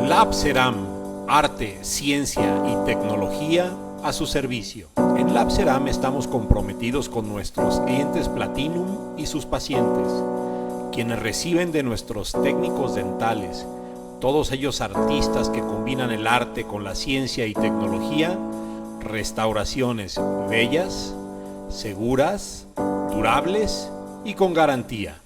LabCeram, arte, ciencia y tecnología a su servicio. En LabCeram estamos comprometidos con nuestros clientes Platinum y sus pacientes, quienes reciben de nuestros técnicos dentales, todos ellos artistas que combinan el arte con la ciencia y tecnología, restauraciones bellas, seguras, durables y con garantía.